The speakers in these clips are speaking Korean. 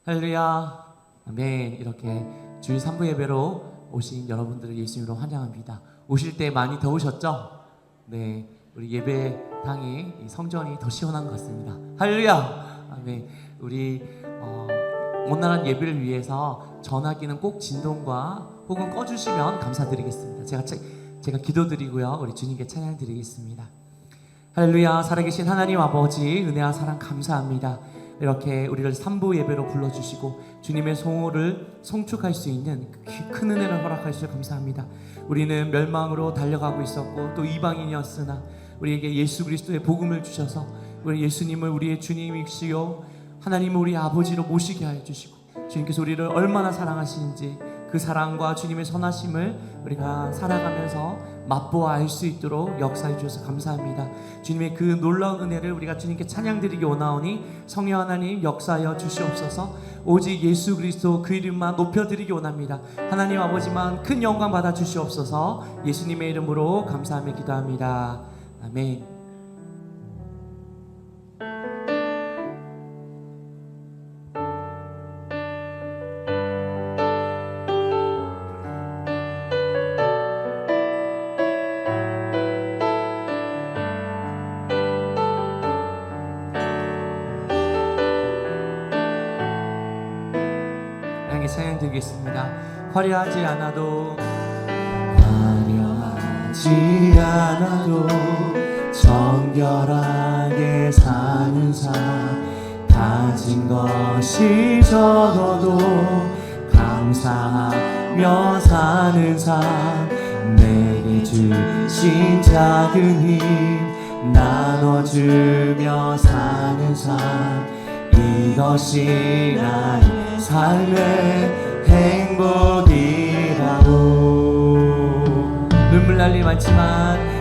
할렐루야. 아멘. 이렇게 주일 3부 예배로 오신 여러분들을 예수님으로 환영합니다. 오실 때 많이 더우셨죠? 네, 우리 예배당이 성전이 더 시원한 것 같습니다. 할렐루야. 아멘. 우리 온전한 예배를 위해서 전화기는 꼭 진동과 혹은 꺼주시면 감사드리겠습니다. 제가 기도드리고요, 우리 주님께 찬양드리겠습니다. 할렐루야. 살아계신 하나님 아버지, 은혜와 사랑 감사합니다. 이렇게 우리를 3부 예배로 불러주시고 주님의 성호를 송축할 수 있는 큰 은혜를 허락하시려 감사합니다. 우리는 멸망으로 달려가고 있었고 또 이방인이었으나 우리에게 예수 그리스도의 복음을 주셔서 우리 예수님을 우리의 주님이시요 하나님을 우리 아버지로 모시게 하여 주시고, 주님께서 우리를 얼마나 사랑하시는지 그 사랑과 주님의 선하심을 우리가 살아가면서 맛보아 알 수 있도록 역사해 주셔서 감사합니다. 주님의 그 놀라운 은혜를 우리가 주님께 찬양드리기 원하오니 성령 하나님 역사하여 주시옵소서. 오직 예수 그리스도 그 이름만 높여드리기 원합니다. 하나님 아버지만 큰 영광 받아 주시옵소서. 예수님의 이름으로 감사하며 기도합니다. 아멘. 찬양드리겠습니다. 화려하지 않아도 정결하게 사는 삶, 가진 것이 적어도 감사하며 사는 삶, 내게 주신 작은 힘 나눠주며 사는 삶, 이것이 나의 삶의 행복이라고. 눈물 날 일 많지만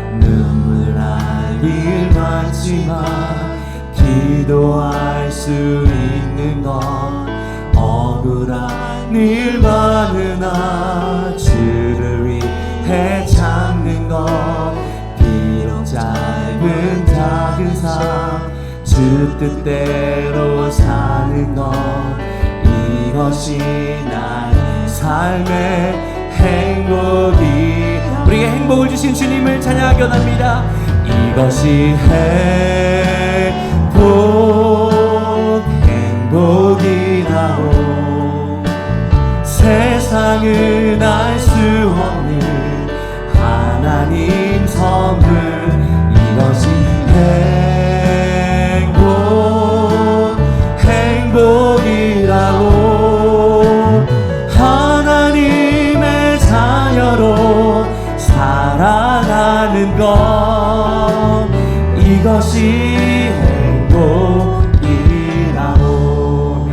기도할 수 있는 것, 억울한 일 많으나 주를 위해 참는 것, 비록 짧은 작은 삶 주 뜻대로 사는 것, 이것이 나의 삶의 행복이. 우리에게 행복을 주신 주님을 찬양하기 원합니다. 이것이 행복이라고. 세상은 알 수 없는 하나님 선물, 이것이 행복이라고. 하나님의 자녀로 살아가는 것, 이것이 행복이라고.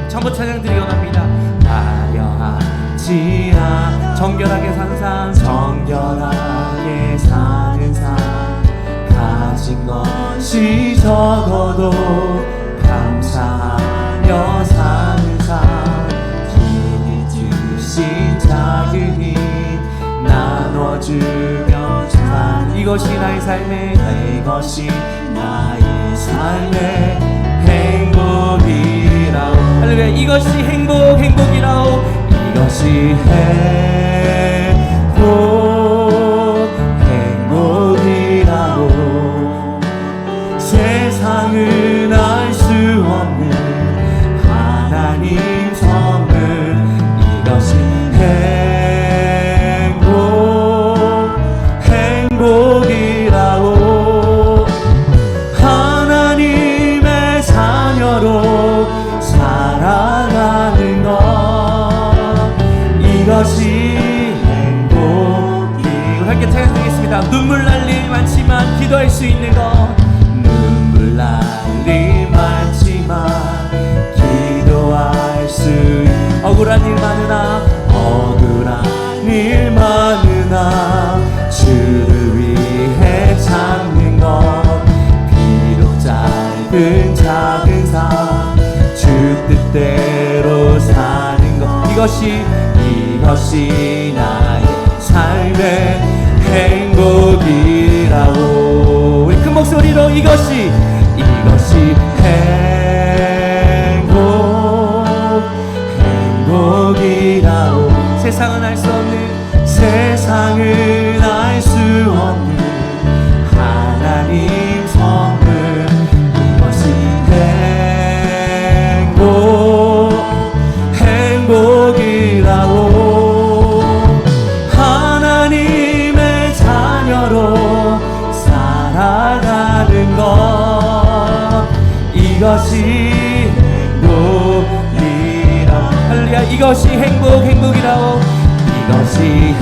전부 찬양드리기 원합니다. 화려하지 않아 정결하게 사는 삶, 가진 것이 적어도 감사하며 사는 삶, 주님 주신 작은 힘 나눠주며 사는, 이것이 나의 삶의 행복이라오. 할렐루야. 이것이 행복이라오. 이것이 행복이라고. 세상은 알 수 없는 하나님 선물, 이것이 행복이라고. 하나님의 자녀로 살아가는 것, 이것이 행복이. 함께 찬양하겠습니다. 눈물 날 일 많지만 기도할 수 있는 것, 눈물 날 일 많지만 기도할 수 있는, 억울한 일 많으나 주를 위해 참는 것, 비록 짧은 작은 삶 주 뜻대로 사는 것, 이것이 나의 삶의 행복이라고. 우리 큰 목소리로 이것이 행복 이것이 행복이라. 할렐루야. 이것이 행복이라오. 이것이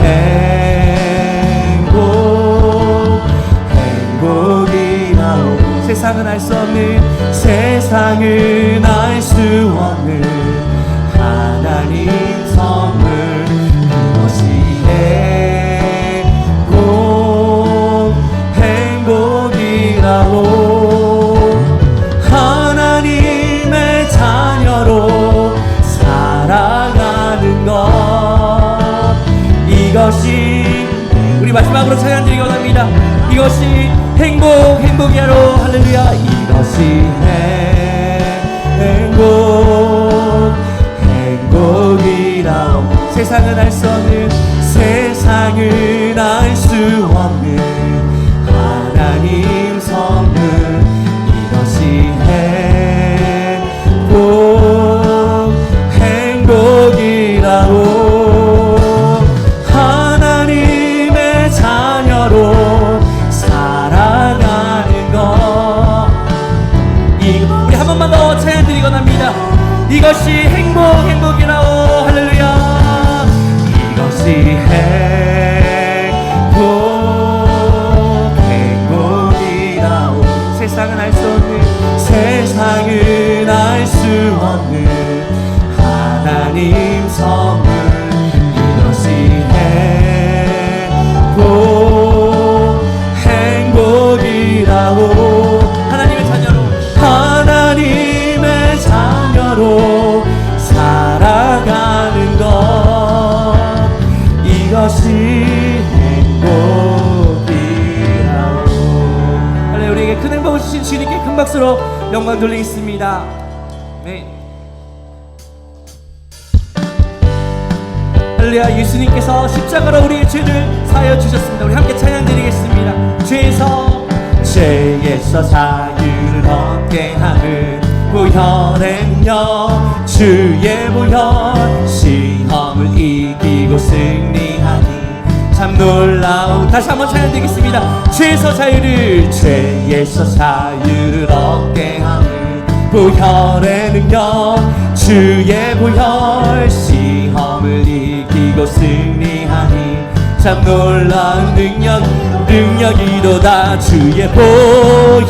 행복이라오. 세상은 알 수 없는, 세상은 알 수 없는 하나님 선물. 이것이 행복이라고. 하나님의 자녀로 살아가는 것, 이것이 우리 마지막으로 찬양 드리고 합니다. 이것이 행복이야로. 할렐루야. 이것이 행복이라오. 세상은 알 수 없는, 세상은 알 수 없는 하나님 선물. 이것이 행복이라고. 하나님의 자녀로 살아가는 것. 우리 한 번만 더 찬양 드리고 합니다. 이것이 행복이라고. 할렐루야. 이것이 행복이라고. 세상은 알 수 없는, 세상은 알 수 없는 하나님 선물. 이것이 행복이라고. 하나님의 자녀로 살아가는 것, 이것이 행복이라고. 할렐루야. 우리에게 큰 행복을 주신 주님께 큰 박수로 영광 돌리겠습니다. 네. 할렐루야. 예수님께서 십자가로 우리의 죄를 사하여 주셨습니다. 우리 함께 찬양 드리겠습니다. 죄에서 자유를 얻게 하는 보혈은요, 주의 보혈. 시험을 이기고 승리하니 참 놀라운. 다시 한번 찬양 드리겠습니다. 죄에서 자유를 얻게 하는 보혈에는요, 주의 보혈. 시험을 이기고 승리하니 참 놀라운 능력이도다. 주의 보혈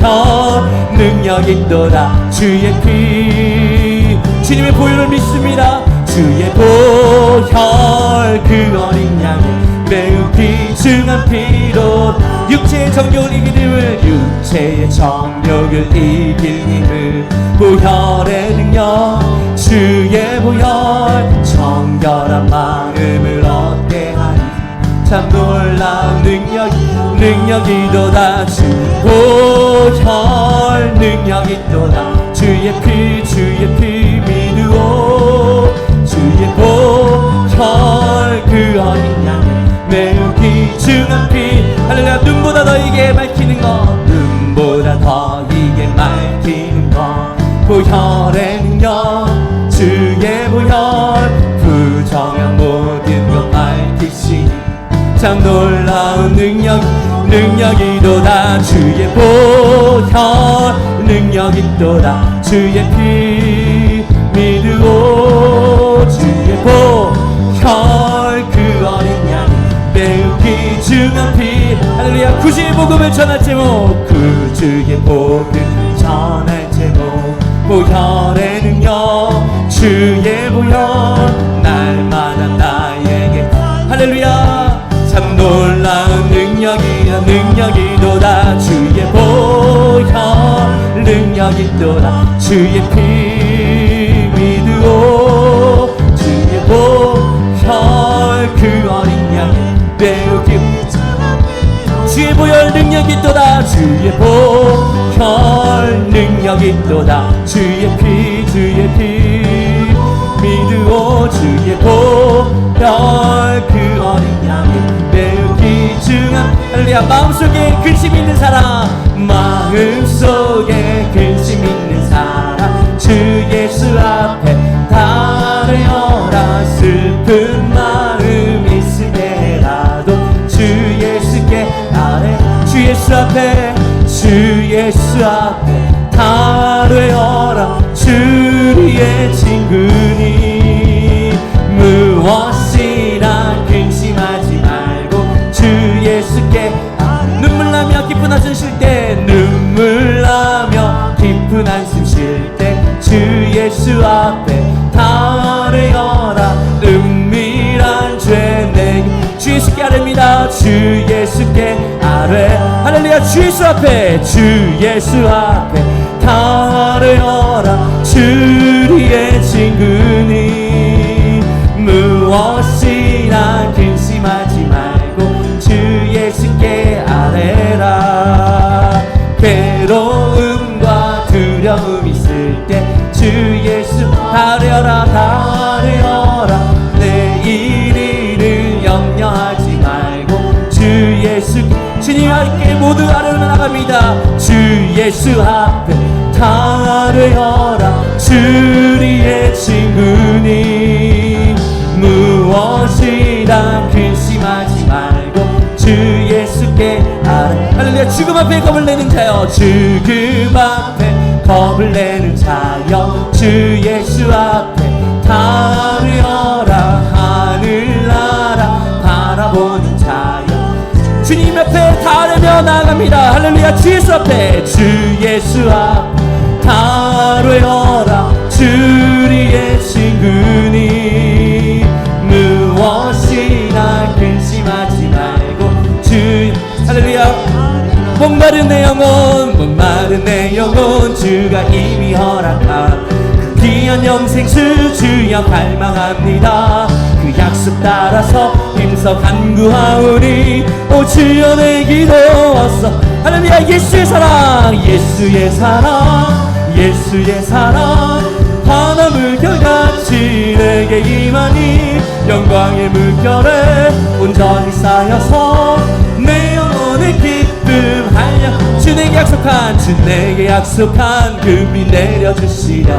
능력이도다. 주의 피, 주님의 보혈을 믿습니다. 주의 보혈, 그 어린 양의 매우 귀중한 피로 육체의 정욕을 이길 힘을 보혈의 능력. 주의 보혈 정결한 마음을 얻게 하니 참 놀라운 능력이도다. 주 보혈 능력이도다. 주의 피 믿으오. 주의 보혈 그 어린 양의 매우 귀중한 피. 할렐루야. 눈보다 더 이게 밝히는 것, 눈보다 더 이게 밝히는 것. 보혈의 능력, 주의 보혈 부정한 모든 것 밝히시니 참 놀라운 능력이도다. 주의 보혈 능력이도다. 주의 피 믿으오. 주의 보혈 그 어린 양 매우 귀중한 피. 할렐루야. 구주의 복음을 전할 제목, 구주의 복음 전할 제목. 보혈의 능력, 주의 보혈 날마다 나에게. 할렐루야. 참 놀라운 능력이도다. 주의 보혈 능력이도다. 주의 피 믿으오. 주의 보혈 그 어린 양 매우 주의 보혈 능력이도다. 주의 보혈 능력이도다. 주의 피 믿으오. 주의 보혈 그 어린 양이 매우 귀중한. 할렐루야. 마음속에 근심 있는 사람, 마음속에 근심 있는 사람 주 예수 앞에 달려라. 슬픈 마음 있을 때라도 주 예수께 아래. 주 예수 앞에 다려라. 친구니 무엇이나 근심하지 말고 주 예수께 눈물 나며 기쁜 한숨 쉴 때 눈물 나며 기쁜 한숨 쉴 때 주 예수 앞에 아뢰어라 은밀한 죄 내게 주 예수께 아뢰입니다. 주 예수께 아뢰 할렐루야. 주 예수 앞에 주 예수 앞에 아뢰어라 주리의 친구니 무엇이나 근심하지 말고 주 예수께 아뢰라. 괴로움과 두려움 있을 때 주 예수 아뢰어라 아뢰어라. 내일을 염려하지 말고 주 예수 주님 함께 모두 아뢰어 나갑니다. 주 예수 앞에 아뢰어라 주리의 친구니 무엇이나 근심하지 말고 주 예수께 아뢰 할렐루야. 죽음 앞에 겁을 내는 자여 죽음 앞에 겁을 내는 자여 주 예수 앞에 아뢰어라. 하늘나라 바라보는 자여 주님 앞에 아뢰며 나갑니다. 할렐루야. 주 예수 앞에 주 예수 앞에 아뢰어라 주리의 친구니 무엇이나 근심하지 말고 주 할렐루야. 목마른 내 영혼 주가 이미 허락한 그 귀한 영생수 주여 갈망합니다. 그 약속 따라서 힘써 간구하오니 오 주여 내 기도 왔어. 할렐루야. 예수의 사랑 예수의 사랑 예수의 사랑 바다 물결같이 내게 임하니 영광의 물결에 온전히 쌓여서 내 영혼의 기쁨 하려 주 내게 약속한 금이 내려주시려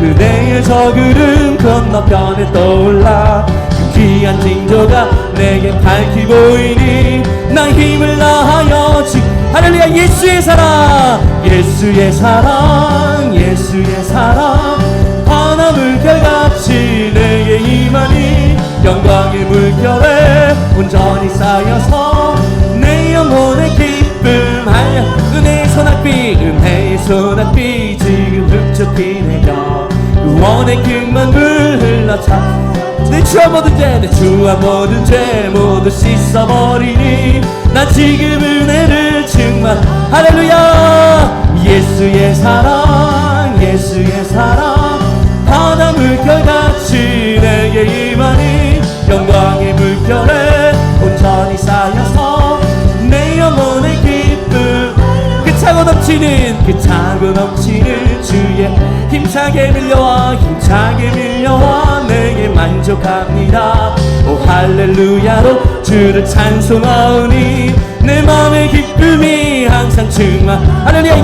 은혜의 저 구름 건너편에 떠올라 그 귀한 징조가 내게 밝히 보이니 난 힘을 다하여 할렐루야. 예수의 사랑 예수의 사랑 예수의 사랑 바다 물결같이 내게 임하니 영광의 물결에 온전히 쌓여서 내 영혼의 기쁨 하여 은혜의 소낙비 지금 흡족히 내려 구원의 금만물 흘러차 내 주와 모든 죄 모두 씻어버리니 난 지금 은혜를 충만 할렐루야. 예수의 사랑 바다 물결같이 내게 임하니 영광의 물결에 온전히 쌓여서 내 영혼의 기쁨 그 차고 넘치는 주의 힘차게 밀려와 내게 만족합니다. 오 할렐루야로 주를 찬송하오니 내 마음의 기쁨이 항상 충만 할렐루야.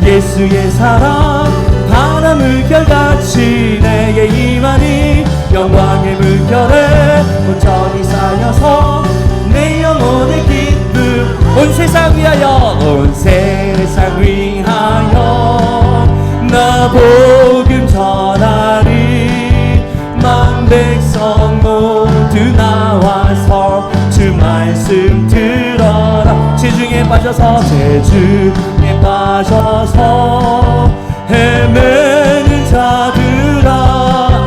예수의 사랑 바다 물결같이 내게 임하니 영광의 물결에 온전히 쌓여서 내 영혼의 기쁨 온 세상 위하여 나 복음 전하리 만 백성 모두 나와서 주 말씀 들어라. 재중에 빠져서 헤매는 자들아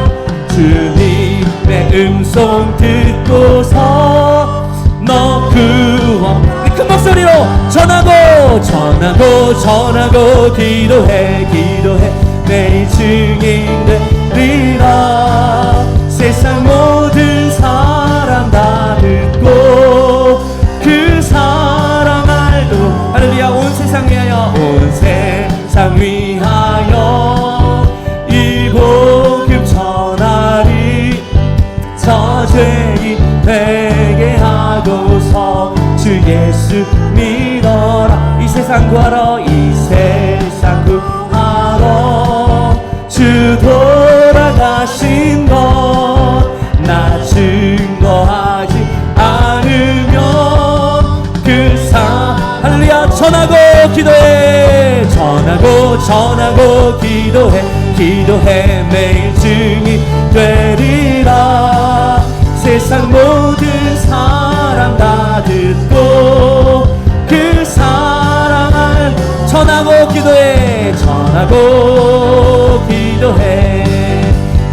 주님의 음성 듣고서 너 구원 큰 목소리로 전하고 기도해 내 증인 되리라. 세상 모든 사람 다 듣고 그 사랑 알도 할렐루야. 온 세상 위하여 이 복음 전하리 저 죄인 되게 하고서 주 예수 믿어라. 이 세상 구하러 주 돌아가신 것 나 증거하지 않으면 할렐루야. 전하고 전하고 전하고 기도해 매일 증인 되리라. 세상 모든 사람 다 듣고 그 사랑을 전하고 기도해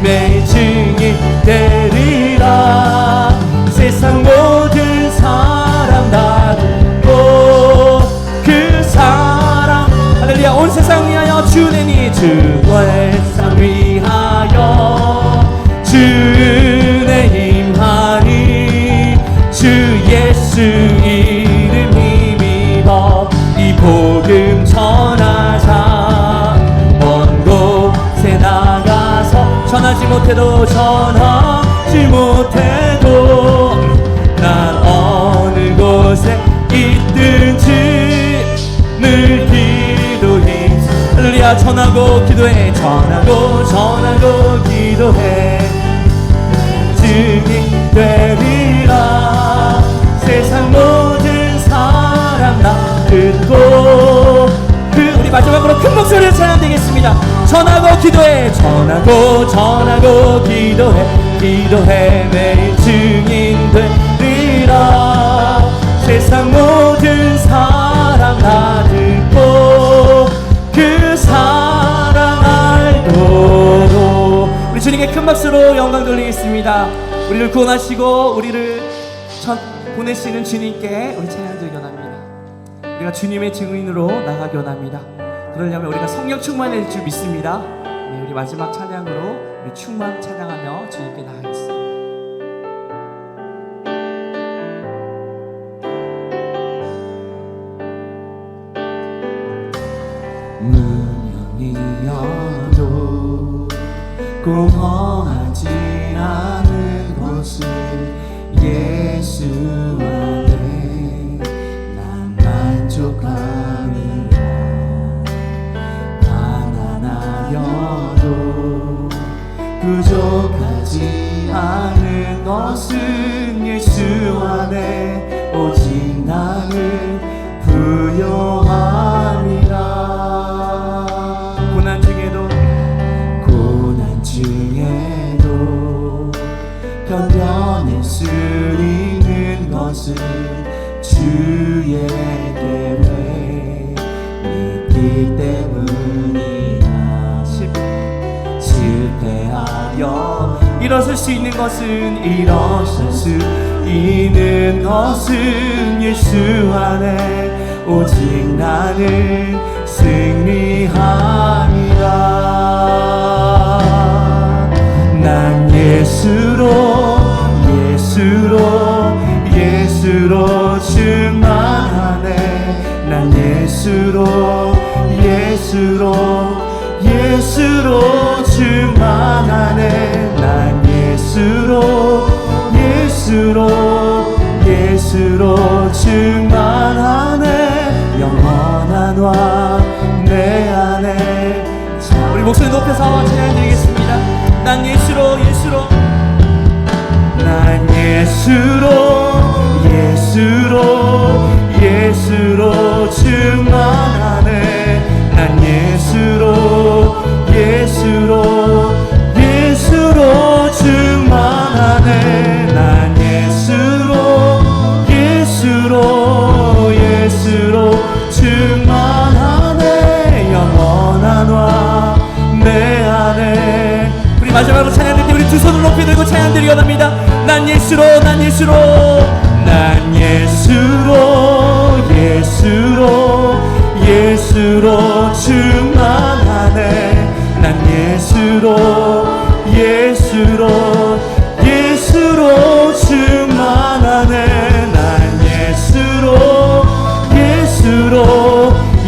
매일 증인 되리라. 세상 모든 사람 다 듣고 그 사랑 할렐루야. 온 세상 위하여 주내니 주 세상 위하여 주의 힘하니 주 예수 이름 힘입어 이 복음 전하자. 먼 곳에 나가서 전하지 못해도 난 어느 곳에 있든지 늘 기도해. 할렐루야. 전하고 기도해 증인 되리라. 세상 모든 사람 다 듣고 우리 마지막으로 큰 목소리로 찬양되겠습니다. 전하고 기도해 매일 증인 되리라. 세상 모든 사람 다 듣고 그 사랑 알도록. 우리 주님께 큰 박수로 영광 돌리겠습니다. 우리를 구원하시고 우리를 보내시는 주님께 우리 찬양 드리기 원합니다. 우리가 주님의 증인으로 나가기 원합니다. 그러려면 우리가 성령 충만해질 줄 믿습니다. 네, 우리 마지막 찬양으로 우리 충만 찬양하며 주님께 나가겠습니다. 문명이어도 공허하지 않은 곳을 예수 안에 난 만족하리라. 가난하여도 부족하지 않은 것은 예수 안에 오직 나는 부요함이라. 고난 중에도 견뎌낼 수 있는 것은 주의 계획 믿기 때문이야. 실패하여 일어설 수 있는 것은 예수 안에 오직 나는 승리함이라. 난 예수로 충만하네. 난 예수로 충만하네. 난 예수로 충만하네. 영원한 왕 내 안에. 자, 우리 목소리 높여서 찬양드리겠습니다. 난 예수로 충만하네. 난 예수로 충만하네. 난 예수로 충만하네. 영원한 왕 내 안에. 우리 마지막으로 찬양할 때 우리 두 손을 높이 들고 찬양드리기 원합니다. 난 예수로 충만하네. 난 예수로 충만하네. 난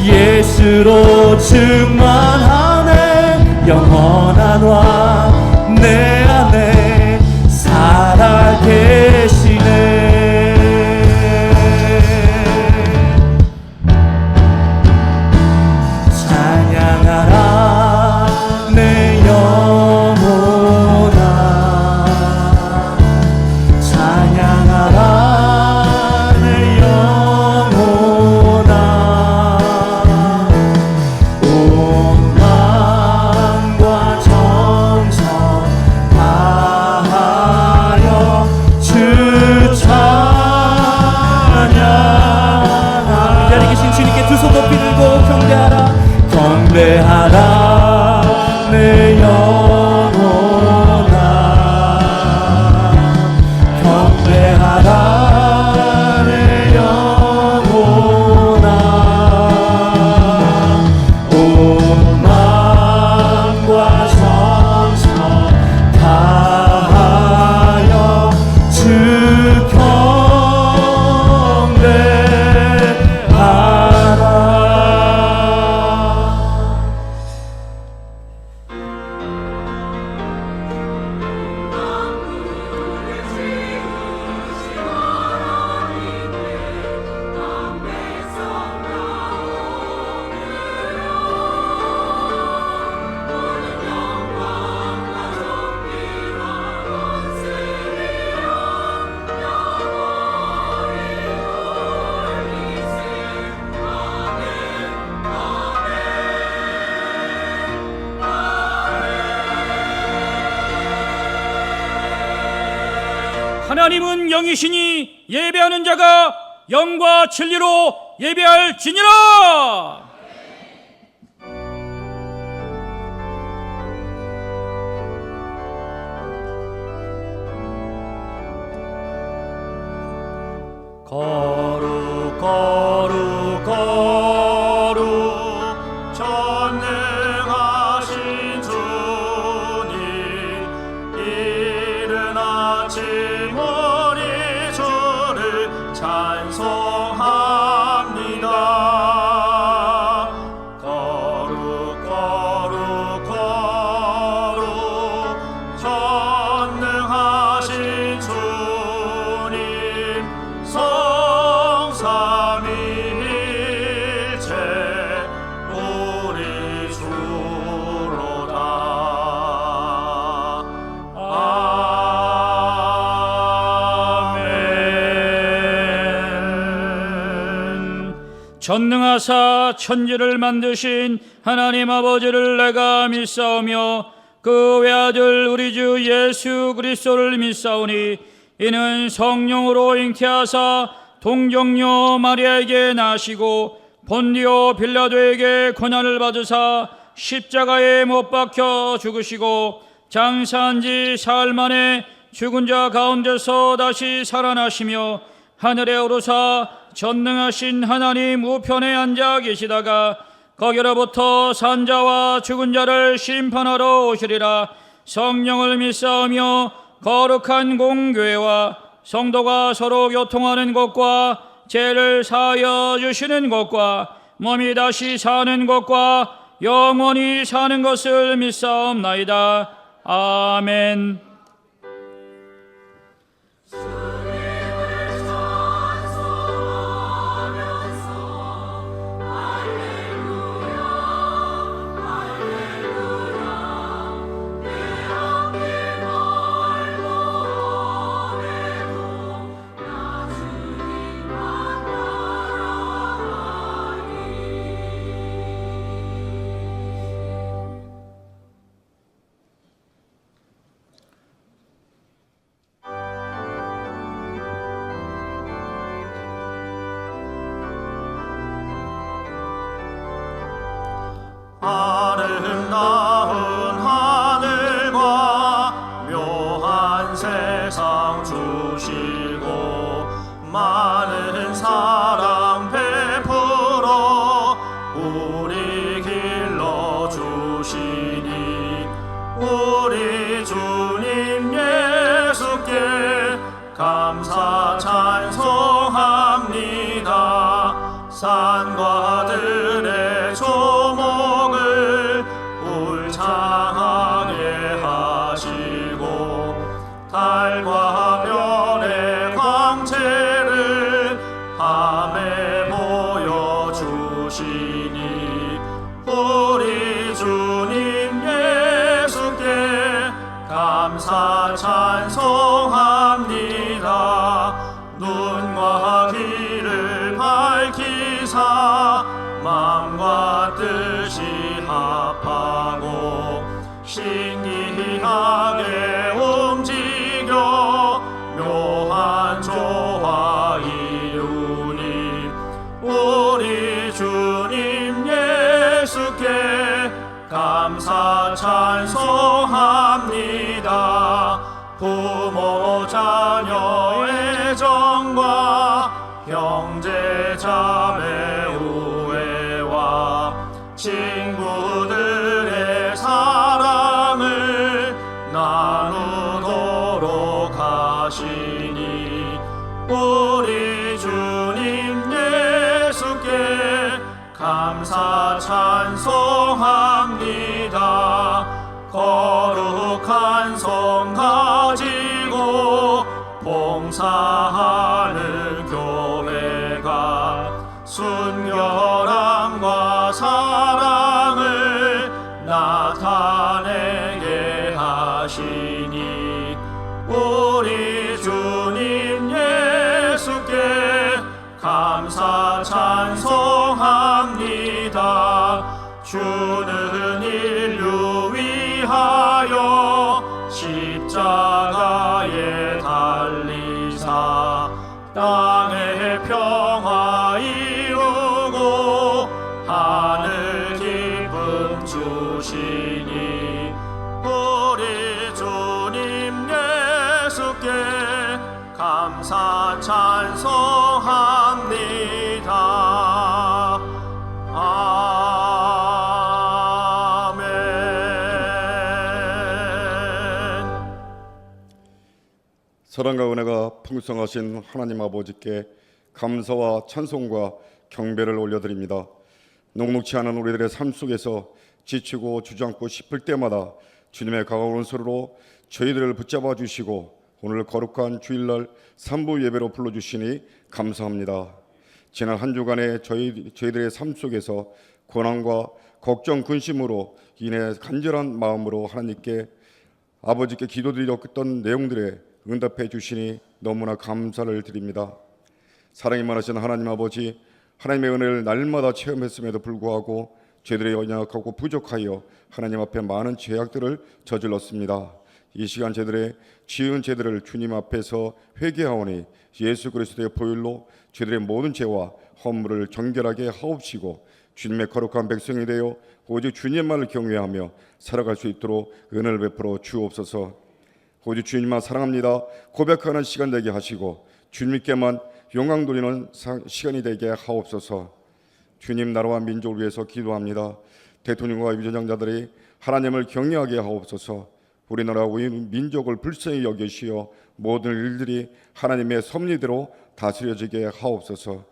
예수로 충만하네. 영원한 왕 내 안에 살아계시네. 경배하라 내 영혼아 경배하라 내 영혼아 온 마음과 정성 다하여 주 하나님은 영이시니 예배하는 자가 영과 진리로 예배할지니라. 거룩 거룩 거룩 전능하신 주님 이른 아침 우리 주를 찬송합니다. 거룩 거룩 거룩 전능하신 주님 성삼위일체 우리 주로다. 아멘. 전능하사 천지를 만드신 하나님 아버지를 내가 믿사오며 그 외아들 우리 주 예수 그리스도를 믿사오니 이는 성령으로 잉태하사 동정녀 마리아에게 나시고 본디오 빌라도에게 고난을 받으사 십자가에 못 박혀 죽으시고 장사한 지 사흘 만에 죽은 자 가운데서 다시 살아나시며 하늘에 오르사 전능하신 하나님 우편에 앉아 계시다가 거기로부터 산자와 죽은 자를 심판하러 오시리라. 성령을 믿사오며 거룩한 공교회와 성도가 서로 교통하는 것과 죄를 사하여 주시는 것과 몸이 다시 사는 것과 영원히 사는 것을 믿사옵나이다. 아멘. 아름다운 하늘과 묘한 세상 주시고 많은 사랑 베풀어 우리 길러 주시니 우리 주님 예수께 감사 찬송합니다. 산과 들의 조목을 울창하게 하시고 달과 별의 광채를 밤에 보여주시니 우리 주님 예수께 감사 찬송합니다. 눈과 귀를 밝히사 마음과 뜻이 합하고 신기하게 움직여 묘한 조화 이루니 우리 주님 예수께 감사 찬송합니다. 부모 자녀의 정과 형제 자매 우애와 친구들의 사랑을 나누도록 하시니 우리 주님 예수께 감사 찬송합니다. 거룩한 손 가지고 봉사하는 교회가 순결함과 사랑을 나타내게 하시니 우리 주님 예수께 감사 찬송합니다. 주는 인류 위하여 십자가에 달리사 땅의 평화 이루고 하늘 기쁨 주시니 우리 주님 예수께 감사 찬송합니다. 아멘. 사랑과 은혜가 풍성하신 하나님 아버지께 감사와 찬송과 경배를 올려드립니다. 녹록치 않은 우리들의 삶 속에서 지치고 주저앉고 싶을 때마다 주님의 가까운 손으로 저희들을 붙잡아 주시고 오늘 거룩한 주일날 3부 예배로 불러주시니 감사합니다. 지난 한 주간의 저희들의 삶 속에서 고난과 걱정, 근심으로 인해 간절한 마음으로 하나님께 아버지께 기도드렸던 내용들에 응답해 주시니 너무나 감사를 드립니다. 사랑이 많으신 하나님 아버지, 하나님의 은혜를 날마다 체험했음에도 불구하고 저희들의 연약하고 부족하여 하나님 앞에 많은 죄악들을 저질렀습니다. 이 시간 저희들의 지은 죄들을 주님 앞에서 회개하오니 예수 그리스도의 보혈로 저희들의 모든 죄와 허물을 정결하게 하옵시고 주님의 거룩한 백성이 되어 오직 주님만을 경외하며 살아갈 수 있도록 은혜를 베풀어 주옵소서. 오직 주님만 사랑합니다 고백하는 시간 되게 하시고 주님께만 영광 돌리는 시간이 되게 하옵소서. 주님, 나라와 민족을 위해서 기도합니다. 대통령과 위원장자들이 하나님을 경외하게 하옵소서. 우리나라와 민족을 불쌍히 여기시어 모든 일들이 하나님의 섭리대로 다스려지게 하옵소서.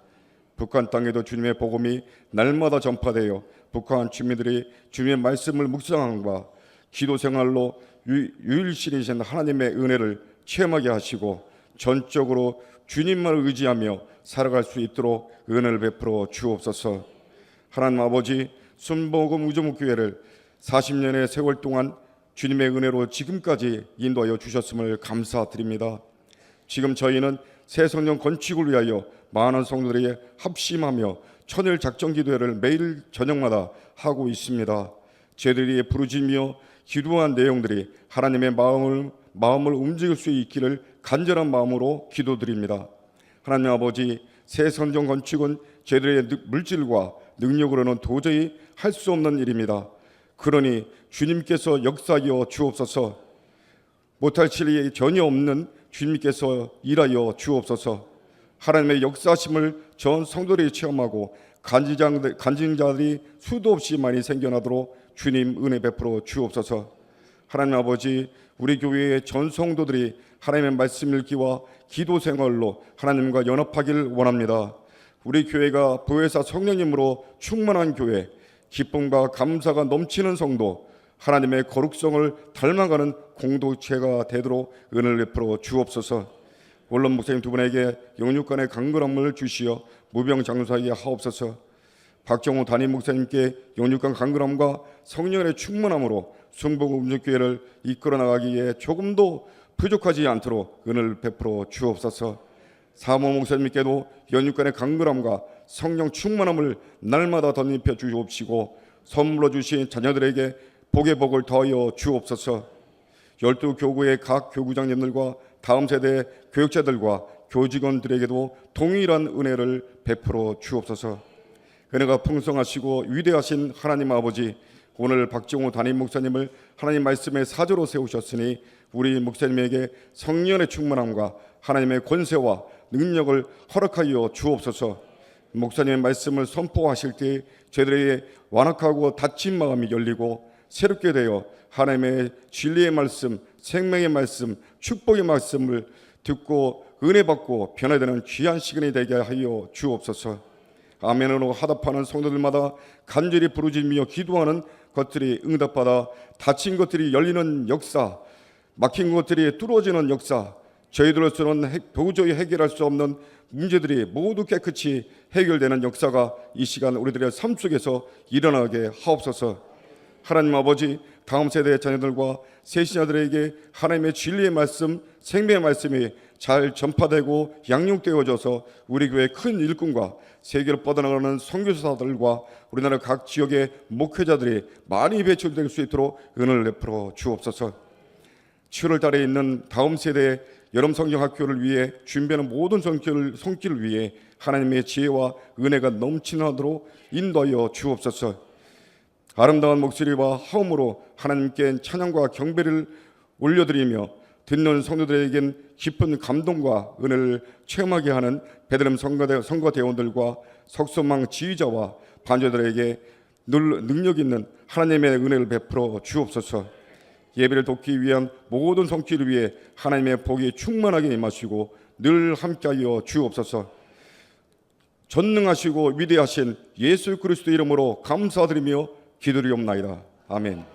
북한 땅에도 주님의 복음이 날마다 전파되어 북한 주민들이 주님의 말씀을 묵상함과 기도 생활로 유일신이신 하나님의 은혜를 체험하게 하시고 전적으로 주님만 의지하며 살아갈 수 있도록 은혜를 베풀어 주옵소서. 하나님 아버지, 순복음 우주목교회를 40년의 세월 동안 주님의 은혜로 지금까지 인도하여 주셨음을 감사드립니다. 지금 저희는 새 성령 건축을 위하여 많은 성도들이 합심하며 천일 작정 기도회를 매일 저녁마다 하고 있습니다. 저희들이 부르짖으며 기도한 내용들이 하나님의 마음을 움직일 수 있기를 간절한 마음으로 기도드립니다. 하나님 아버지, 새 성전 건축은 저희들의 물질과 능력으로는 도저히 할 수 없는 일입니다. 그러니 주님께서 역사하여 주옵소서. 못할 일이 전혀 없는 주님께서 일하여 주옵소서. 하나님의 역사하심을 전 성도들이 체험하고 간증자들이 수도 없이 많이 생겨나도록 주님 은혜 베풀어 주옵소서. 하나님 아버지, 우리 교회의 전 성도들이 하나님의 말씀 읽기와 기도 생활로 하나님과 연합하기를 원합니다. 우리 교회가 보혜사 성령님으로 충만한 교회, 기쁨과 감사가 넘치는 성도, 하나님의 거룩성을 닮아가는 공동체가 되도록 은혜를 베풀어 주옵소서. 원론 목사님 두 분에게 영육간의 강건함을 주시어 무병장수하게 하옵소서. 박정호 담임 목사님께 영육간 강건함과 성령의 충만함으로 순복음 음식교회를 이끌어 나가기에 조금도 부족하지 않도록 은혜를 베풀어 주옵소서. 사모 목사님께도 영육간의 강건함과 성령 충만함을 날마다 덧입혀 주옵시고 선물로 주신 자녀들에게 복의 복을 더하여 주옵소서. 12교구의 각 교구장님들과 다음 세대 교육자들과 교직원들에게도 동일한 은혜를 베풀어 주옵소서. 은혜가 풍성하시고 위대하신 하나님 아버지, 오늘 박정호 담임 목사님을 하나님 말씀의 사조로 세우셨으니 우리 목사님에게 성령의 충만함과 하나님의 권세와 능력을 허락하여 주옵소서. 목사님의 말씀을 선포하실 때 저희들에게 완악하고 닫힌 마음이 열리고 새롭게 되어 하나님의 진리의 말씀, 생명의 말씀, 축복의 말씀을 듣고 은혜 받고 변화되는 귀한 시간이 되게 하여 주옵소서. 아멘으로 화답하는 성도들마다 간절히 부르짖으며 기도하는 것들이 응답받아 닫힌 것들이 열리는 역사, 막힌 것들이 뚫어지는 역사, 저희들로서는 도저히 해결할 수 없는 문제들이 모두 깨끗이 해결되는 역사가 이 시간 우리들의 삶 속에서 일어나게 하옵소서. 하나님 아버지, 다음 세대의 자녀들과 세신자들에게 하나님의 진리의 말씀, 생명의 말씀이 잘 전파되고 양육되어져서 우리 교회 큰 일꾼과 세계로 뻗어나가는 선교사들과 우리나라 각 지역의 목회자들이 많이 배출될 수 있도록 은혜를 베풀어 주옵소서. 7월 달에 있는 다음 세대의 여름 성경 학교를 위해 준비하는 모든 손길을 위해 하나님의 지혜와 은혜가 넘치도록 인도하여 주옵소서. 아름다운 목소리와 화음으로 하나님께 찬양과 경배를 올려드리며 듣는 성도들에겐 깊은 감동과 은혜를 체험하게 하는 베들레헴 성가대원들과 석소망 지휘자와 반주들에게 늘 능력 있는 하나님의 은혜를 베풀어 주옵소서. 예배를 돕기 위한 모든 손길을 위해 하나님의 복이 충만하게 임하시고 늘 함께하여 주옵소서. 전능하시고 위대하신 예수 그리스도 이름으로 감사드리며 기도드리옵나이다. 아멘.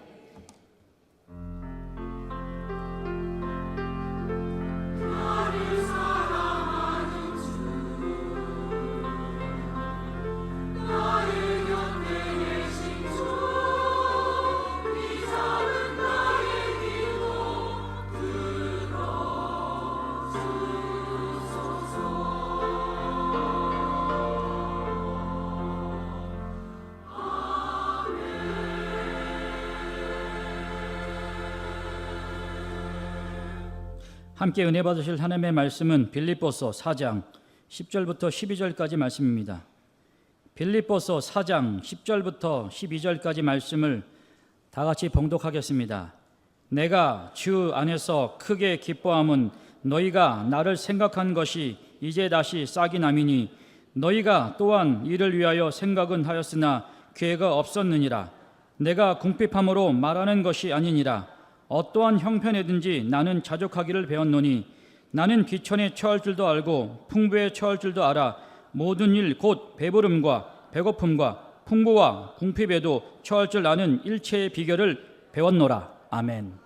함께 은혜 받으실 하나님의 말씀은 빌립보서 4장 10절부터 12절까지 말씀입니다. 빌립보서 4장 10절부터 12절까지 말씀을 다 같이 봉독하겠습니다. 내가 주 안에서 크게 기뻐함은 너희가 나를 생각한 것이 이제 다시 싹이 나미니 너희가 또한 이를 위하여 생각은 하였으나 기회가 없었느니라. 내가 궁핍함으로 말하는 것이 아니니라. 어떠한 형편에든지 나는 자족하기를 배웠노니 나는 기천에 처할 줄도 알고 풍부에 처할 줄도 알아. 모든 일 곧 배부름과 배고픔과 풍부와 궁핍에도 처할 줄 아는 일체의 비결을 배웠노라. 아멘.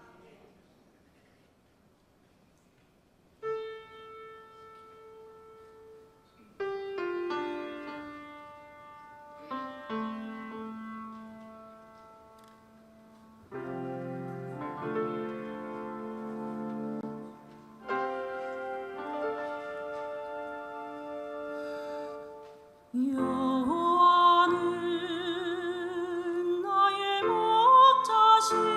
여호와는 나의 목자시니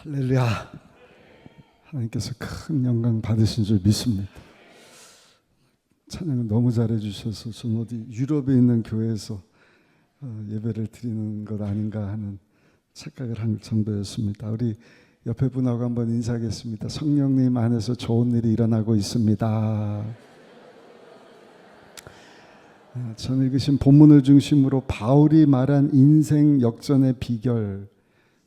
할렐루야. 하나님께서 큰 영광 받으신 줄 믿습니다. 찬양을 너무 잘해 주셔서 저는 어디 유럽에 있는 교회에서 예배를 드리는 것 아닌가 하는 착각을 한 정도였습니다. 우리 옆에 분하고 한번 인사하겠습니다. 성령님 안에서 좋은 일이 일어나고 있습니다. 전 읽으신 본문을 중심으로 바울이 말한 인생 역전의 비결,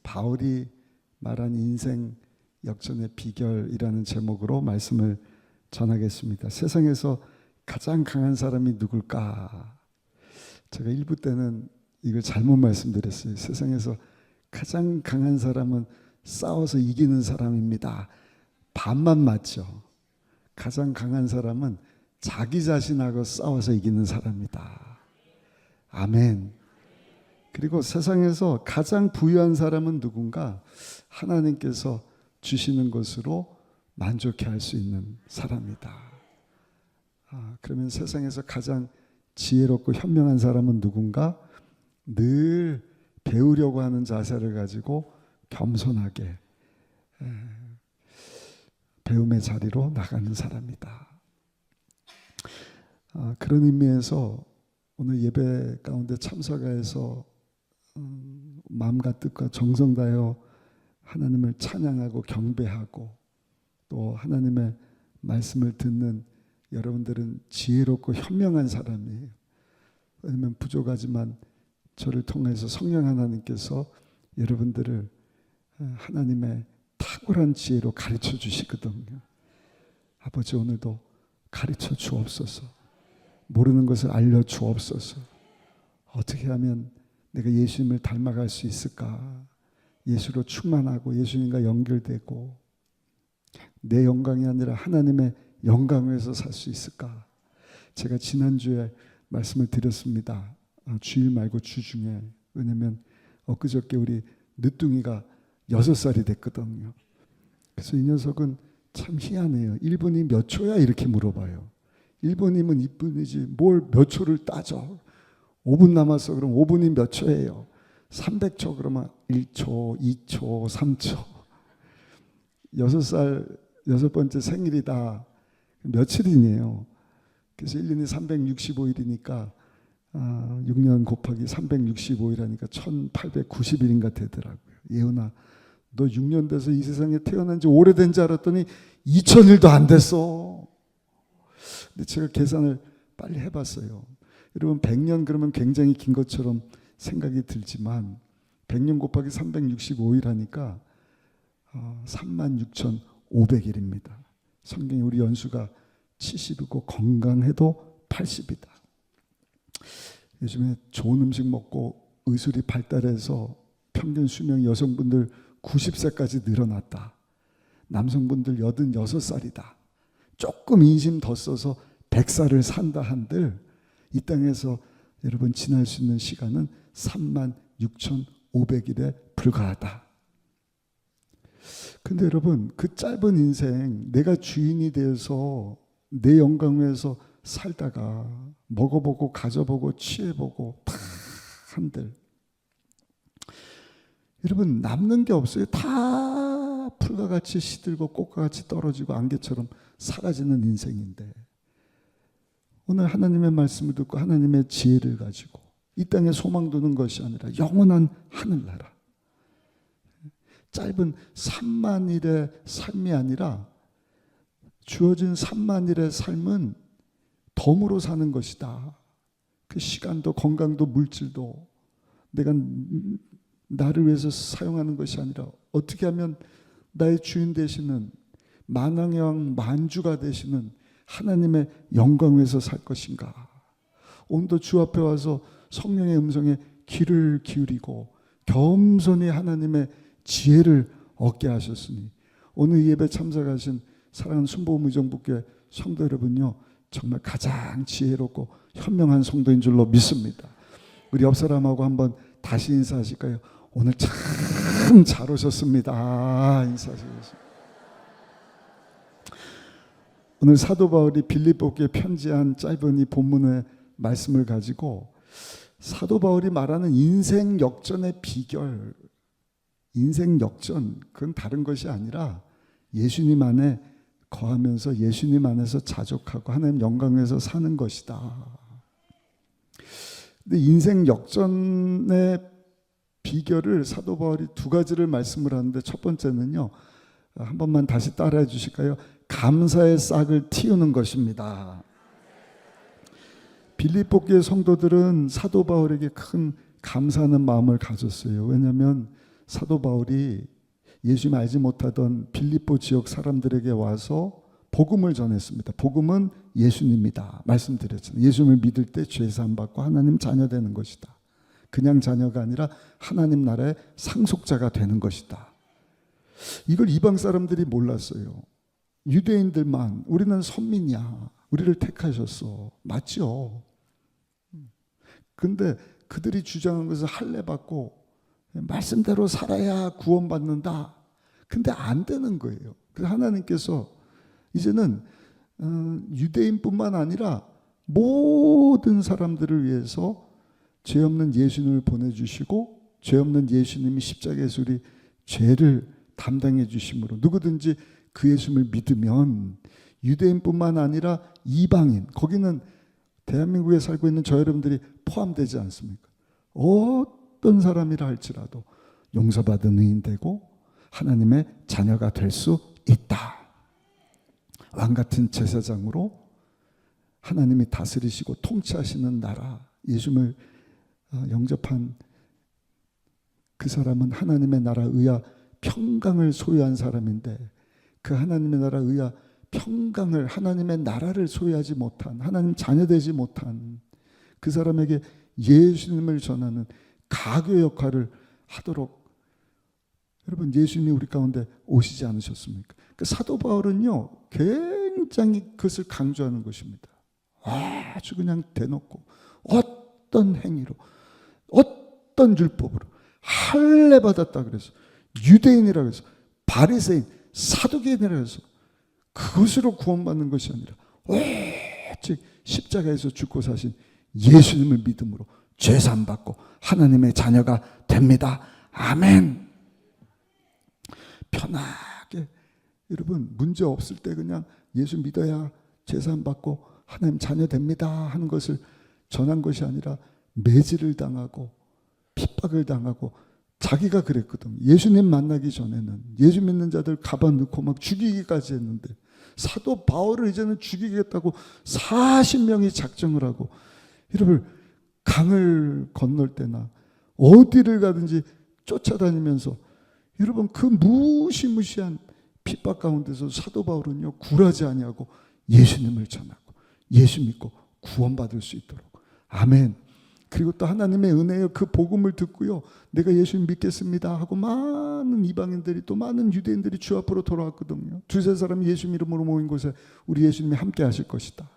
바울이 말한 인생 역전의 비결이라는 제목으로 말씀을 전하겠습니다. 세상에서 가장 강한 사람이 누굴까? 제가 1부 때는 이걸 잘못 말씀드렸어요. 세상에서 가장 강한 사람은 싸워서 이기는 사람입니다. 반만 맞죠. 가장 강한 사람은 자기 자신하고 싸워서 이기는 사람이다. 아멘. 그리고 세상에서 가장 부유한 사람은 누군가? 하나님께서 주시는 것으로 만족해 할 수 있는 사람이다. 그러면 세상에서 가장 지혜롭고 현명한 사람은 누군가? 늘 배우려고 하는 자세를 가지고 겸손하게 배움의 자리로 나가는 사람이다. 그런 의미에서 오늘 예배 가운데 참석해서 마음과 뜻과 정성 다하여 하나님을 찬양하고 경배하고 또 하나님의 말씀을 듣는 여러분들은 지혜롭고 현명한 사람이에요. 왜냐하면 부족하지만 저를 통해서 성령 하나님께서 여러분들을 하나님의 탁월한 지혜로 가르쳐 주시거든요. 아버지, 오늘도 가르쳐 주옵소서. 모르는 것을 알려 주옵소서. 어떻게 하면 내가 예수님을 닮아갈 수 있을까? 예수로 충만하고 예수님과 연결되고 내 영광이 아니라 하나님의 영광에서 살 수 있을까? 제가 지난주에 말씀을 드렸습니다. 주일 말고 주중에. 왜냐하면 엊그저께 우리 늦둥이가 6살이 됐거든요. 그래서 이 녀석은 참 희한해요. 1분이 몇 초야? 이렇게 물어봐요. 1분이면 2분이지 뭘 몇 초를 따져. 5분 남았어. 그럼 5분이 몇 초예요? 300초 그러면 1초, 2초, 3초. 6살 6번째 생일이다. 며칠이네요. 그래서 1년이 365일이니까 6년 곱하기 365일 하니까 1890일인가 되더라고요. 예은아, 너 6년 돼서 이 세상에 태어난 지 오래된 줄 알았더니 2000일도 안 됐어. 근데 제가 계산을 빨리 해봤어요. 여러분 100년 그러면 굉장히 긴 것처럼 생각이 들지만 100년 곱하기 365일 하니까 36,500일입니다. 성경에 우리 연수가 70이고 건강해도 80이다. 요즘에 좋은 음식 먹고 의술이 발달해서 평균 수명이 여성분들 90세까지 늘어났다. 남성분들 86살이다. 조금 인심 더 써서 100살을 산다 한들 이 땅에서 여러분 지날 수 있는 시간은 36,500일에 불과하다. 근데 여러분 그 짧은 인생 내가 주인이 되어서 내 영광 위에서 살다가 먹어보고 가져보고 취해보고 다 한들 여러분 남는 게 없어요. 다 풀과 같이 시들고 꽃과 같이 떨어지고 안개처럼 사라지는 인생인데 오늘 하나님의 말씀을 듣고 하나님의 지혜를 가지고 이 땅에 소망 두는 것이 아니라 영원한 하늘나라, 짧은 3만일의 삶이 아니라 주어진 3만일의 삶은 덤으로 사는 것이다. 그 시간도 건강도 물질도 내가 나를 위해서 사용하는 것이 아니라 어떻게 하면 나의 주인 되시는 만왕의 왕 만주가 되시는 하나님의 영광 위에서 살 것인가. 오늘도 주 앞에 와서 성령의 음성에 귀를 기울이고 겸손히 하나님의 지혜를 얻게 하셨으니 오늘 이 예배 참석하신 사랑하는 순복음 의정부교회 성도 여러분요, 정말 가장 지혜롭고 현명한 성도인 줄로 믿습니다. 우리 옆 사람하고 한번 다시 인사하실까요? 오늘 참 잘 오셨습니다. 인사하시겠습니다. 오늘 사도 바울이 빌립보교에 편지한 짧은 이 본문의 말씀을 가지고 사도 바울이 말하는 인생 역전의 비결, 인생 역전, 그건 다른 것이 아니라 예수님 안에 거하면서 예수님 안에서 자족하고 하나님 영광에서 사는 것이다. 근데 인생 역전의 비결을 사도 바울이 두 가지를 말씀을 하는데, 첫 번째는요, 한 번만 다시 따라해 주실까요? 감사의 싹을 틔우는 것입니다. 빌립보 교회 성도들은 사도 바울에게 큰 감사하는 마음을 가졌어요. 왜냐하면 사도 바울이 예수님 알지 못하던 빌립보 지역 사람들에게 와서 복음을 전했습니다. 복음은 예수님이다 말씀드렸잖아요. 예수님을 믿을 때 죄사함 받고 하나님 자녀 되는 것이다. 그냥 자녀가 아니라 하나님 나라의 상속자가 되는 것이다. 이걸 이방 사람들이 몰랐어요. 유대인들만 우리는 선민이야, 우리를 택하셨어. 맞죠? 근데 그들이 주장한 것을 할례받고 말씀대로 살아야 구원받는다. 근데 안 되는 거예요. 그래서 하나님께서 이제는 유대인뿐만 아니라 모든 사람들을 위해서 죄 없는 예수님을 보내주시고, 죄 없는 예수님이 십자가에서 우리 죄를 담당해 주심으로 누구든지 그 예수님을 믿으면 유대인뿐만 아니라 이방인, 거기는 대한민국에 살고 있는 저 여러분들이 포함되지 않습니까? 어떤 사람이라 할지라도 용서받은 의인 되고 하나님의 자녀가 될 수 있다. 왕같은 제사장으로 하나님이 다스리시고 통치하시는 나라, 예수님을 영접한 그 사람은 하나님의 나라 의야 평강을 소유한 사람인데, 그 하나님의 나라 의야 평강을, 하나님의 나라를 소유하지 못한, 하나님 자녀되지 못한 그 사람에게 예수님을 전하는 가교 역할을 하도록, 여러분 예수님이 우리 가운데 오시지 않으셨습니까? 그 사도 바울은요 굉장히 그것을 강조하는 것입니다. 아주 그냥 대놓고 어떤 행위로, 어떤 율법으로 할례 받았다 그래서, 유대인이라고 해서, 바리새인, 사두개인이라고 해서 그것으로 구원받는 것이 아니라 오직 십자가에서 죽고 사신 예수님을 믿음으로 죄사함 받고 하나님의 자녀가 됩니다. 아멘. 편하게 여러분 문제 없을 때 그냥 예수 믿어야 죄사함 받고 하나님 자녀 됩니다 하는 것을 전한 것이 아니라 매질을 당하고 핍박을 당하고, 자기가 그랬거든. 예수님 만나기 전에는 예수 믿는 자들 가방 넣고 막 죽이기까지 했는데, 사도 바울을 이제는 죽이겠다고 40명이 작정을 하고, 여러분 강을 건널 때나 어디를 가든지 쫓아다니면서, 여러분 그 무시무시한 핍박 가운데서 사도 바울은요 굴하지 아니하고 예수님을 전하고 예수 믿고 구원받을 수 있도록. 아멘. 그리고 또 하나님의 은혜요, 그 복음을 듣고요 내가 예수님 믿겠습니다 하고 많은 이방인들이, 또 많은 유대인들이 주 앞으로 돌아왔거든요. 두세 사람이 예수 이름으로 모인 곳에 우리 예수님이 함께 하실 것이다.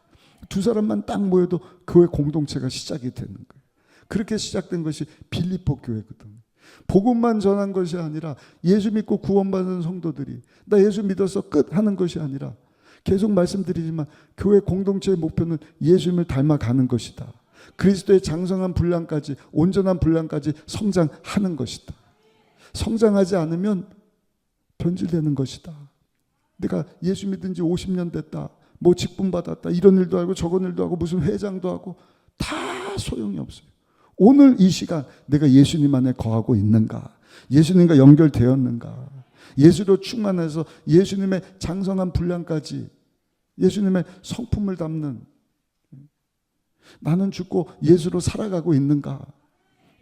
두 사람만 딱 모여도 교회 공동체가 시작이 되는 거예요. 그렇게 시작된 것이 빌립보 교회거든요. 복음만 전한 것이 아니라 예수 믿고 구원받은 성도들이 나 예수 믿어서 끝 하는 것이 아니라, 계속 말씀드리지만 교회 공동체의 목표는 예수님을 닮아가는 것이다. 그리스도의 장성한 분량까지, 온전한 분량까지 성장하는 것이다. 성장하지 않으면 변질되는 것이다. 내가 예수 믿은 지 50년 됐다, 뭐 직분 받았다, 이런 일도 하고 저런 일도 하고 무슨 회장도 하고 다 소용이 없어요. 오늘 이 시간 내가 예수님 안에 거하고 있는가, 예수님과 연결되었는가, 예수로 충만해서 예수님의 장성한 분량까지, 예수님의 성품을 담는, 나는 죽고 예수로 살아가고 있는가.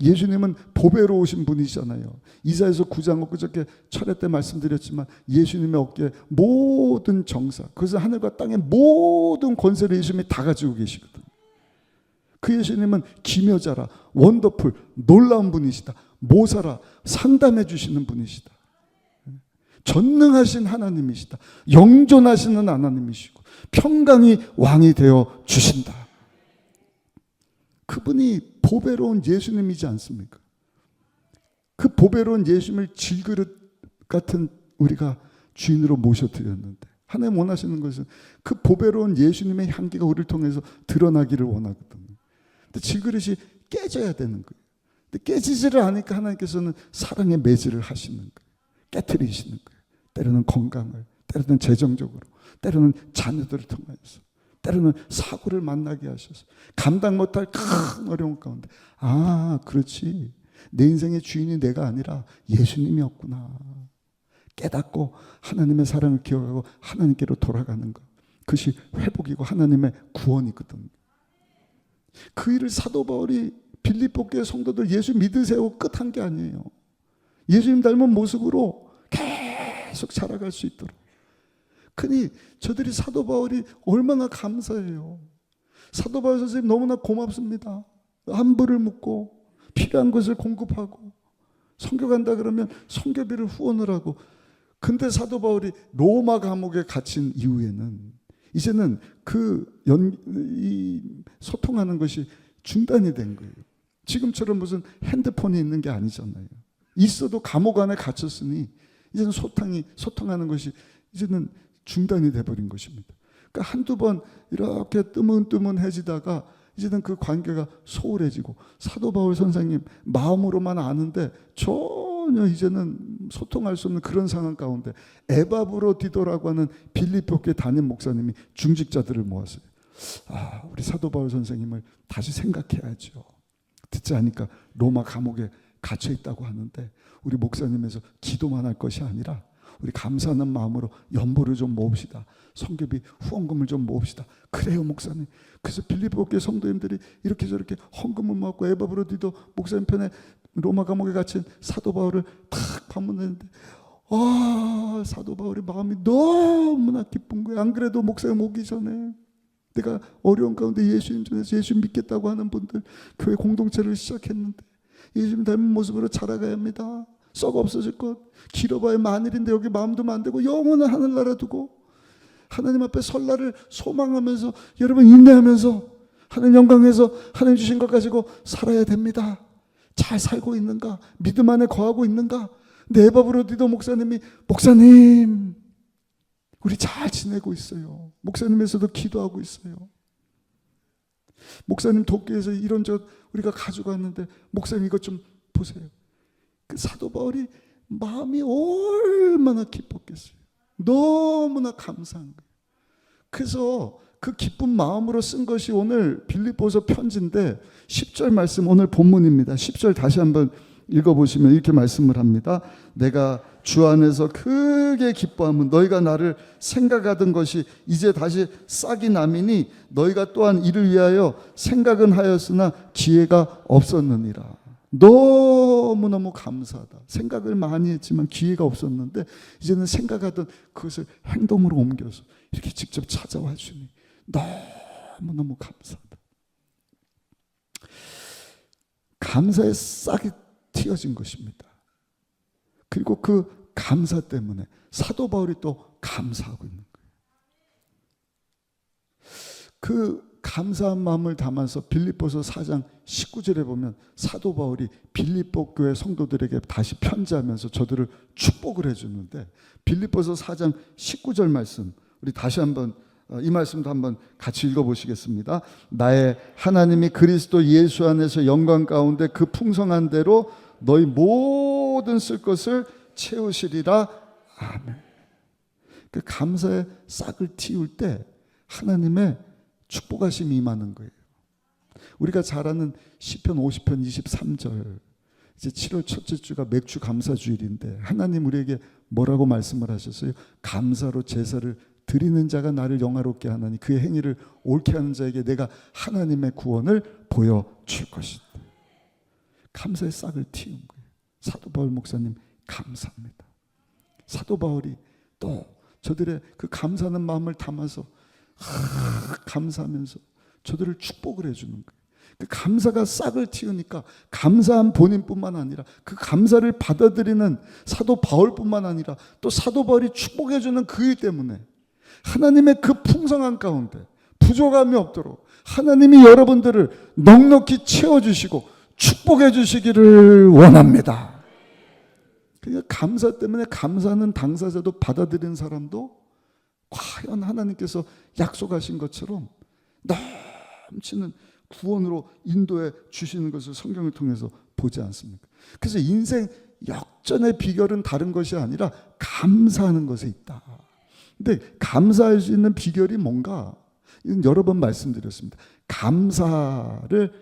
예수님은 보배로 오신 분이잖아요. 이사야서 9장 엊그저께 철회 때 말씀드렸지만, 예수님의 어깨에 모든 정사, 그래서 하늘과 땅의 모든 권세를 예수님이 다 가지고 계시거든. 그 예수님은 기묘자라, 원더풀, 놀라운 분이시다, 모사라, 상담해 주시는 분이시다, 전능하신 하나님이시다, 영존하시는 하나님이시고 평강이 왕이 되어 주신다. 그분이 보배로운 예수님이지 않습니까? 그 보배로운 예수님을 질그릇 같은 우리가 주인으로 모셔드렸는데, 하나님 원하시는 것은 그 보배로운 예수님의 향기가 우리를 통해서 드러나기를 원하거든요. 근데 질그릇이 깨져야 되는 거예요. 근데 깨지지를 않으니까 하나님께서는 사랑의 매질을 하시는 거예요. 깨트리시는 거예요. 때로는 건강을, 때로는 재정적으로, 때로는 자녀들을 통해서, 때로는 사고를 만나게 하셔서 감당 못할 큰 어려움 가운데, 아, 그렇지, 내 인생의 주인이 내가 아니라 예수님이었구나 깨닫고 하나님의 사랑을 기억하고 하나님께로 돌아가는 것, 그것이 회복이고 하나님의 구원이거든요. 그 일을 사도 바울이 빌립보 교회 성도들 예수 믿으세요 끝한 게 아니에요. 예수님 닮은 모습으로 계속 자라갈 수 있도록. 그니 저들이 사도 바울이 얼마나 감사해요. 사도 바울 선생님 너무나 고맙습니다. 안부를 묻고 필요한 것을 공급하고, 선교 간다 그러면 선교비를 후원을 하고. 근데 사도 바울이 로마 감옥에 갇힌 이후에는 이제는 이 소통하는 것이 중단이 된 거예요. 지금처럼 무슨 핸드폰이 있는 게 아니잖아요. 있어도 감옥 안에 갇혔으니 이제는 소통하는 것이 이제는 중단이 돼버린 것입니다. 그러니까 한두 번 이렇게 뜨문뜨문해지다가 이제는 그 관계가 소홀해지고, 사도 바울 선생님 마음으로만 아는데 전혀 이제는 소통할 수 없는 그런 상황 가운데 에바브로디도라고 하는 빌립보 교회 담임 목사님이 중직자들을 모았어요. 아, 우리 사도 바울 선생님을 다시 생각해야죠. 듣지 않으니까 로마 감옥에 갇혀 있다고 하는데, 우리 목사님에서 기도만 할 것이 아니라 우리 감사하는 마음으로 연보를 좀 모읍시다. 선교비 후원금을 좀 모읍시다. 그래요, 목사님. 그래서 빌립보 교회 성도님들이 이렇게 저렇게 헌금을 모았고, 에바브로디도 목사님 편에 로마 감옥에 갇힌 사도 바울을 탁 방문했는데, 사도 바울의 마음이 너무나 기쁜 거예요. 안 그래도 목사님 오기 전에 내가 어려운 가운데 예수님 전에서 예수 믿겠다고 하는 분들 교회 공동체를 시작했는데, 예수님 닮은 모습으로 자라가야 합니다. 썩어 없어질 것, 길어봐야 만일인데 여기 마음도 안 되고 영원한 하늘나라 두고 하나님 앞에 설날을 소망하면서, 여러분 인내하면서 하나님 영광에서 하나님 주신 것 가지고 살아야 됩니다. 잘 살고 있는가? 믿음 안에 거하고 있는가? 근데 에바브로디도 목사님이, 목사님 우리 잘 지내고 있어요. 목사님에서도 기도하고 있어요. 목사님 돕기위해서 이런저런 우리가 가져갔는데 목사님 이것 좀 보세요. 그 사도 바울이 마음이 얼마나 기뻤겠어요. 너무나 감사한 거예요. 그래서 그 기쁜 마음으로 쓴 것이 오늘 빌립보서 편지인데 10절 말씀, 오늘 본문입니다. 10절 다시 한번 읽어보시면 이렇게 말씀을 합니다. 내가 주 안에서 크게 기뻐하면 너희가 나를 생각하던 것이 이제 다시 싹이 남이니 너희가 또한 이를 위하여 생각은 하였으나 기회가 없었느니라. 너무너무 감사하다. 생각을 많이 했지만 기회가 없었는데 이제는 생각하던 그것을 행동으로 옮겨서 이렇게 직접 찾아와 주니 너무너무 감사하다. 감사의 싹이 튀어진 것입니다. 그리고 그 감사 때문에 사도 바울이 또 감사하고 있는 거예요. 그 감사한 마음을 담아서 빌립보서 4장 19절에 보면 사도 바울이 빌립보 교회 성도들에게 다시 편지하면서 저들을 축복을 해주는데, 빌립보서 4장 19절 말씀 우리 다시 한번 이 말씀도 한번 같이 읽어보시겠습니다. 나의 하나님이 그리스도 예수 안에서 영광 가운데 그 풍성한 대로 너희 모든 쓸 것을 채우시리라. 아멘. 그 감사의 싹을 틔울 때 하나님의 축복하심이 임하는 거예요. 우리가 잘 아는 시편 50편 23절, 이제 7월 첫째 주가 맥주 감사주일인데 하나님 우리에게 뭐라고 말씀을 하셨어요? 감사로 제사를 드리는 자가 나를 영화롭게 하나니 그의 행위를 옳게 하는 자에게 내가 하나님의 구원을 보여줄 것이다. 감사의 싹을 틔운 거예요. 사도 바울 목사님 감사합니다. 사도 바울이 또 저들의 그 감사하는 마음을 담아서 감사하면서 저들을 축복을 해주는 거예요. 그 감사가 싹을 틔우니까 감사한 본인뿐만 아니라 그 감사를 받아들이는 사도 바울뿐만 아니라 또 사도 바울이 축복해주는 그 일 때문에 하나님의 그 풍성한 가운데 부족함이 없도록 하나님이 여러분들을 넉넉히 채워주시고 축복해 주시기를 원합니다. 그러니까 감사 때문에 감사하는 당사자도 받아들이는 사람도 과연 하나님께서 약속하신 것처럼 넘치는 구원으로 인도해 주시는 것을 성경을 통해서 볼 보지 않습니까? 그래서 인생 역전의 비결은 다른 것이 아니라 감사하는 것에 있다. 근데 감사할 수 있는 비결이 뭔가? 이건 여러 번 말씀드렸습니다. 감사를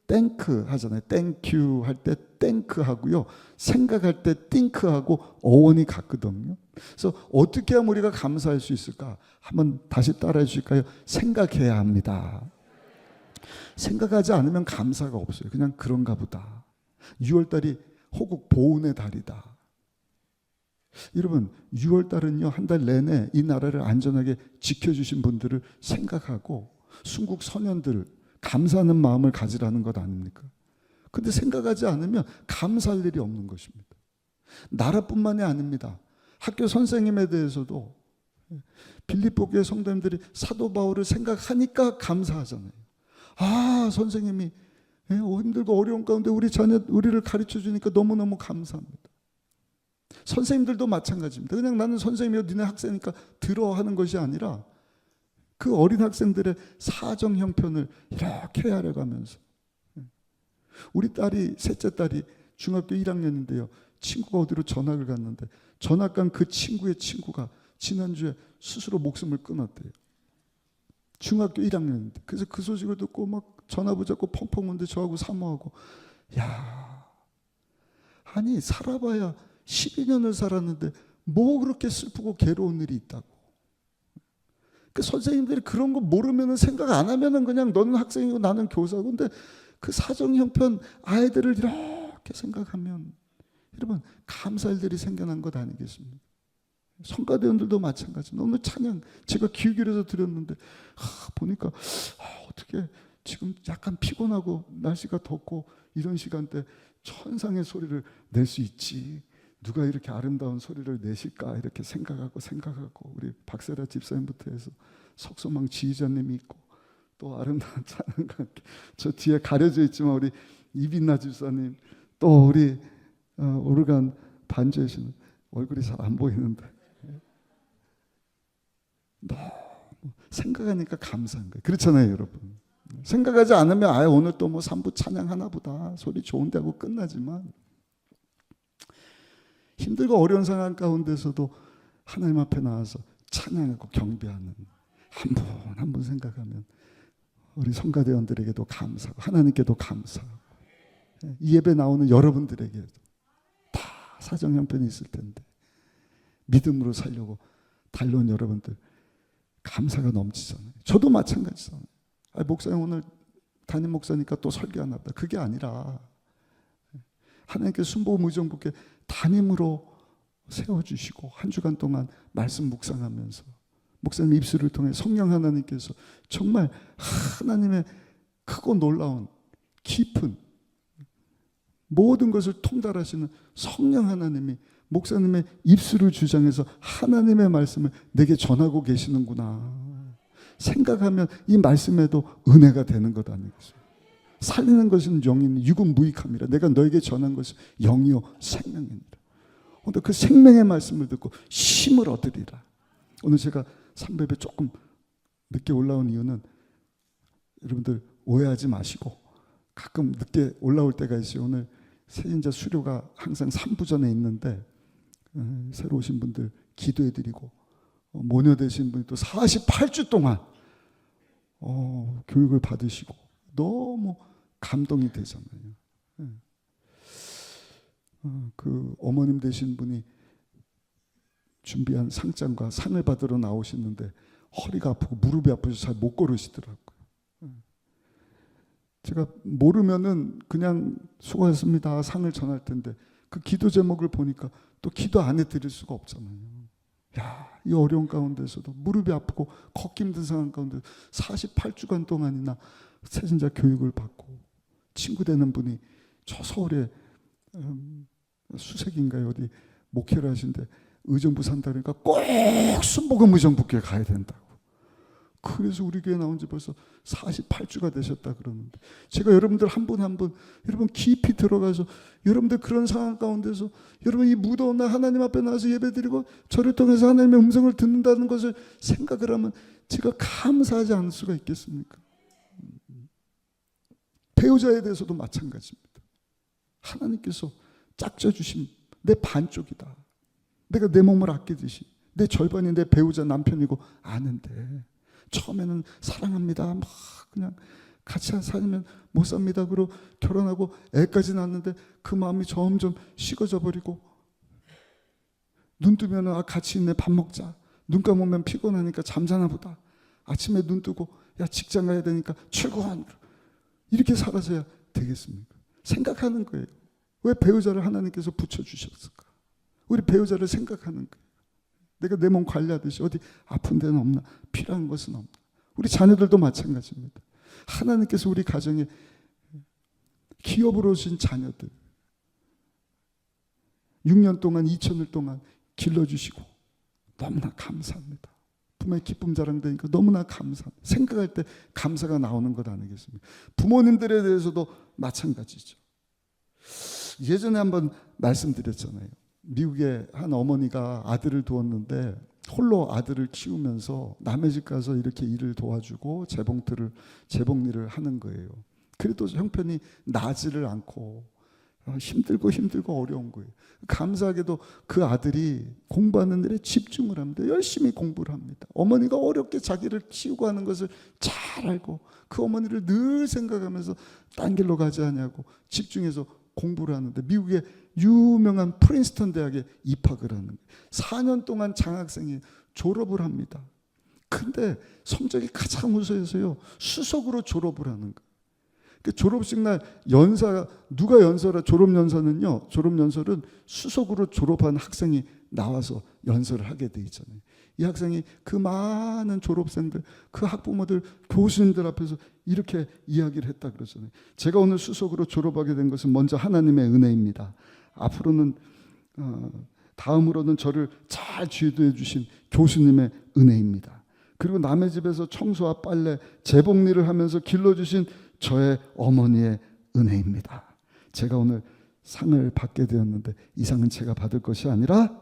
땡크 하잖아요. 땡큐 할 때 땡크 하고요. 생각할 때 띵크 하고 어원이 같거든요. 그래서 어떻게 하면 우리가 감사할 수 있을까? 한번 다시 따라해 주실까요? 생각해야 합니다. 생각하지 않으면 감사가 없어요. 그냥 그런가 보다. 6월달이 호국 보훈의 달이다. 여러분 6월달은요, 한 달 내내 이 나라를 안전하게 지켜주신 분들을 생각하고 순국 선현들 감사하는 마음을 가지라는 것 아닙니까? 근데 생각하지 않으면 감사할 일이 없는 것입니다. 나라뿐만이 아닙니다. 학교 선생님에 대해서도 빌립보 교회 성도님들이 사도 바울을 생각하니까 감사하잖아요. 아, 선생님이 힘들고 어려운 가운데 우리를 가르쳐 주니까 너무너무 감사합니다. 선생님들도 마찬가지입니다. 그냥 나는 선생님이요 니네 학생이니까 들어 하는 것이 아니라 그 어린 학생들의 사정 형편을 이렇게 헤아려 가면서, 우리 딸이 셋째 딸이 중학교 1학년인데요. 친구가 어디로 전학을 갔는데 전학 간 그 친구의 친구가 지난주에 스스로 목숨을 끊었대요. 중학교 1학년인데. 그래서 그 소식을 듣고 막 전화 붙잡고 펑펑 우는데 저하고 사모하고, 야, 아니 살아봐야 12년을 살았는데 뭐 그렇게 슬프고 괴로운 일이 있다고. 그 선생님들이 그런 거 모르면은 생각 안 하면은 그냥 너는 학생이고 나는 교사고. 근데 그 사정 형편 아이들을 이렇게 생각하면 여러분 감사할 일이 생겨난 것 아니겠습니까? 성가대원들도 마찬가지입니다. 오늘 찬양 제가 귀 기울여서 드렸는데 보니까 어떻게 지금 약간 피곤하고 날씨가 덥고 이런 시간대 천상의 소리를 낼 수 있지. 누가 이렇게 아름다운 소리를 내실까 이렇게 생각하고 우리 박세라 집사님부터 해서 석소망 지휘자님이 있고 또 아름다운 찬양과 함께 저 뒤에 가려져 있지만 우리 이빈나 집사님 또 우리 오르간 반주하시는 얼굴이 잘 안 보이는데 너무 생각하니까 감사한 거예요. 그렇잖아요, 여러분. 생각하지 않으면 오늘 또 뭐 3부 찬양 하나 보다 소리 좋은데 하고 끝나지만 힘들고 어려운 상황 가운데서도 하나님 앞에 나와서 찬양하고 경배하는 한 분 한 분 생각하면 우리 성가대원들에게도 감사하고 하나님께도 감사하고 이 예배 나오는 여러분들에게도 다 사정 형편이 있을 텐데 믿음으로 살려고 달려온 여러분들 감사가 넘치잖아요. 저도 마찬가지잖아요. 목사님 오늘 담임 목사니까 또 설교하나 보다. 그게 아니라 하나님께 순복음 의정부께 담임으로 세워주시고 한 주간 동안 말씀 묵상하면서 목사님 입술을 통해 성령 하나님께서 정말 하나님의 크고 놀라운 깊은 모든 것을 통달하시는 성령 하나님이 목사님의 입술을 주장해서 하나님의 말씀을 내게 전하고 계시는구나 생각하면 이 말씀에도 은혜가 되는 것 아니겠어요? 살리는 것은 영이니 육은 무익함이라. 내가 너에게 전한 것은 영이요 생명이니라. 오늘 그 생명의 말씀을 듣고 힘을 얻으리라. 오늘 제가 3배에 조금 늦게 올라온 이유는 여러분들 오해하지 마시고 가끔 늦게 올라올 때가 있어요. 오늘 세인자 수료가 항상 3부 전에 있는데 새로 오신 분들 기도해드리고 모녀되신 분이 또 48주 동안 교육을 받으시고 너무 감동이 되잖아요. 그 어머님 되신 분이 준비한 상장과 상을 받으러 나오시는데 허리가 아프고 무릎이 아프셔서 잘 못 걸으시더라고요. 제가 모르면은 그냥 수고하셨습니다 상을 전할 텐데 그 기도 제목을 보니까 또 기도 안 해드릴 수가 없잖아요. 야, 이 어려운 가운데서도 무릎이 아프고 걷기 힘든 상황 가운데 48주간 동안이나 세신자 교육을 받고 친구 되는 분이 저 서울에 수색인가요 어디 목회를 하시는데 의정부 산다 그러니까 꼭 순복음 의정부교회 가야 된다고. 그래서 우리 교회 나온 지 벌써 48주가 되셨다 그러는데 제가 여러분들 한 분 한 분 여러분 깊이 들어가서 여러분들 그런 상황 가운데서 여러분 이 무더운 날 하나님 앞에 나와서 예배드리고 저를 통해서 하나님의 음성을 듣는다는 것을 생각을 하면 제가 감사하지 않을 수가 있겠습니까? 배우자에 대해서도 마찬가지입니다. 하나님께서 짝져 주신 내 반쪽이다. 내가 내 몸을 아끼듯이 내 절반이 내 배우자 남편이고 아는데 처음에는 사랑합니다. 막 그냥 같이 살면 못 삽니다. 그러고 결혼하고 애까지 낳았는데 그 마음이 점점 식어져 버리고 눈 뜨면 같이 있네 밥 먹자. 눈 감으면 피곤하니까 잠자나 보다. 아침에 눈 뜨고 야 직장 가야 되니까 출근. 이렇게 살아서야 되겠습니까? 생각하는 거예요. 왜 배우자를 하나님께서 붙여주셨을까? 우리 배우자를 생각하는 거예요. 내가 내 몸 관리하듯이 어디 아픈 데는 없나? 필요한 것은 없나? 우리 자녀들도 마찬가지입니다. 하나님께서 우리 가정에 기업으로 주신 자녀들 6년 동안 2000일 동안 길러주시고 너무나 감사합니다. 부모의 기쁨 자랑되니까 너무나 감사합니다. 생각할 때 감사가 나오는 것 아니겠습니까? 부모님들에 대해서도 마찬가지죠. 예전에 한번 말씀드렸잖아요. 미국의 한 어머니가 아들을 두었는데 홀로 아들을 키우면서 남의 집 가서 이렇게 일을 도와주고 재봉일을 하는 거예요. 그래도 형편이 나지를 않고 힘들고 어려운 거예요. 감사하게도 그 아들이 공부하는 일에 집중을 합니다. 열심히 공부를 합니다. 어머니가 어렵게 자기를 키우고 하는 것을 잘 알고 그 어머니를 늘 생각하면서 딴 길로 가지 않냐고 집중해서 공부를 하는데 미국의 유명한 프린스턴 대학에 입학을 하는 거예요. 4년 동안 장학생이 졸업을 합니다. 근데 성적이 가장 우수해서요. 수석으로 졸업을 하는 거예요. 졸업식 날 연사 누가 연설하 졸업 연설은요. 졸업 연설은 수석으로 졸업한 학생이 나와서 연설을 하게 돼 있잖아요. 이 학생이 그 많은 졸업생들, 그 학부모들, 교수님들 앞에서 이렇게 이야기를 했다 그러잖아요. 제가 오늘 수석으로 졸업하게 된 것은 먼저 하나님의 은혜입니다. 앞으로는 다음으로는 저를 잘 지도해 주신 교수님의 은혜입니다. 그리고 남의 집에서 청소와 빨래, 재봉일을 하면서 길러주신 저의 어머니의 은혜입니다. 제가 오늘 상을 받게 되었는데 이 상은 제가 받을 것이 아니라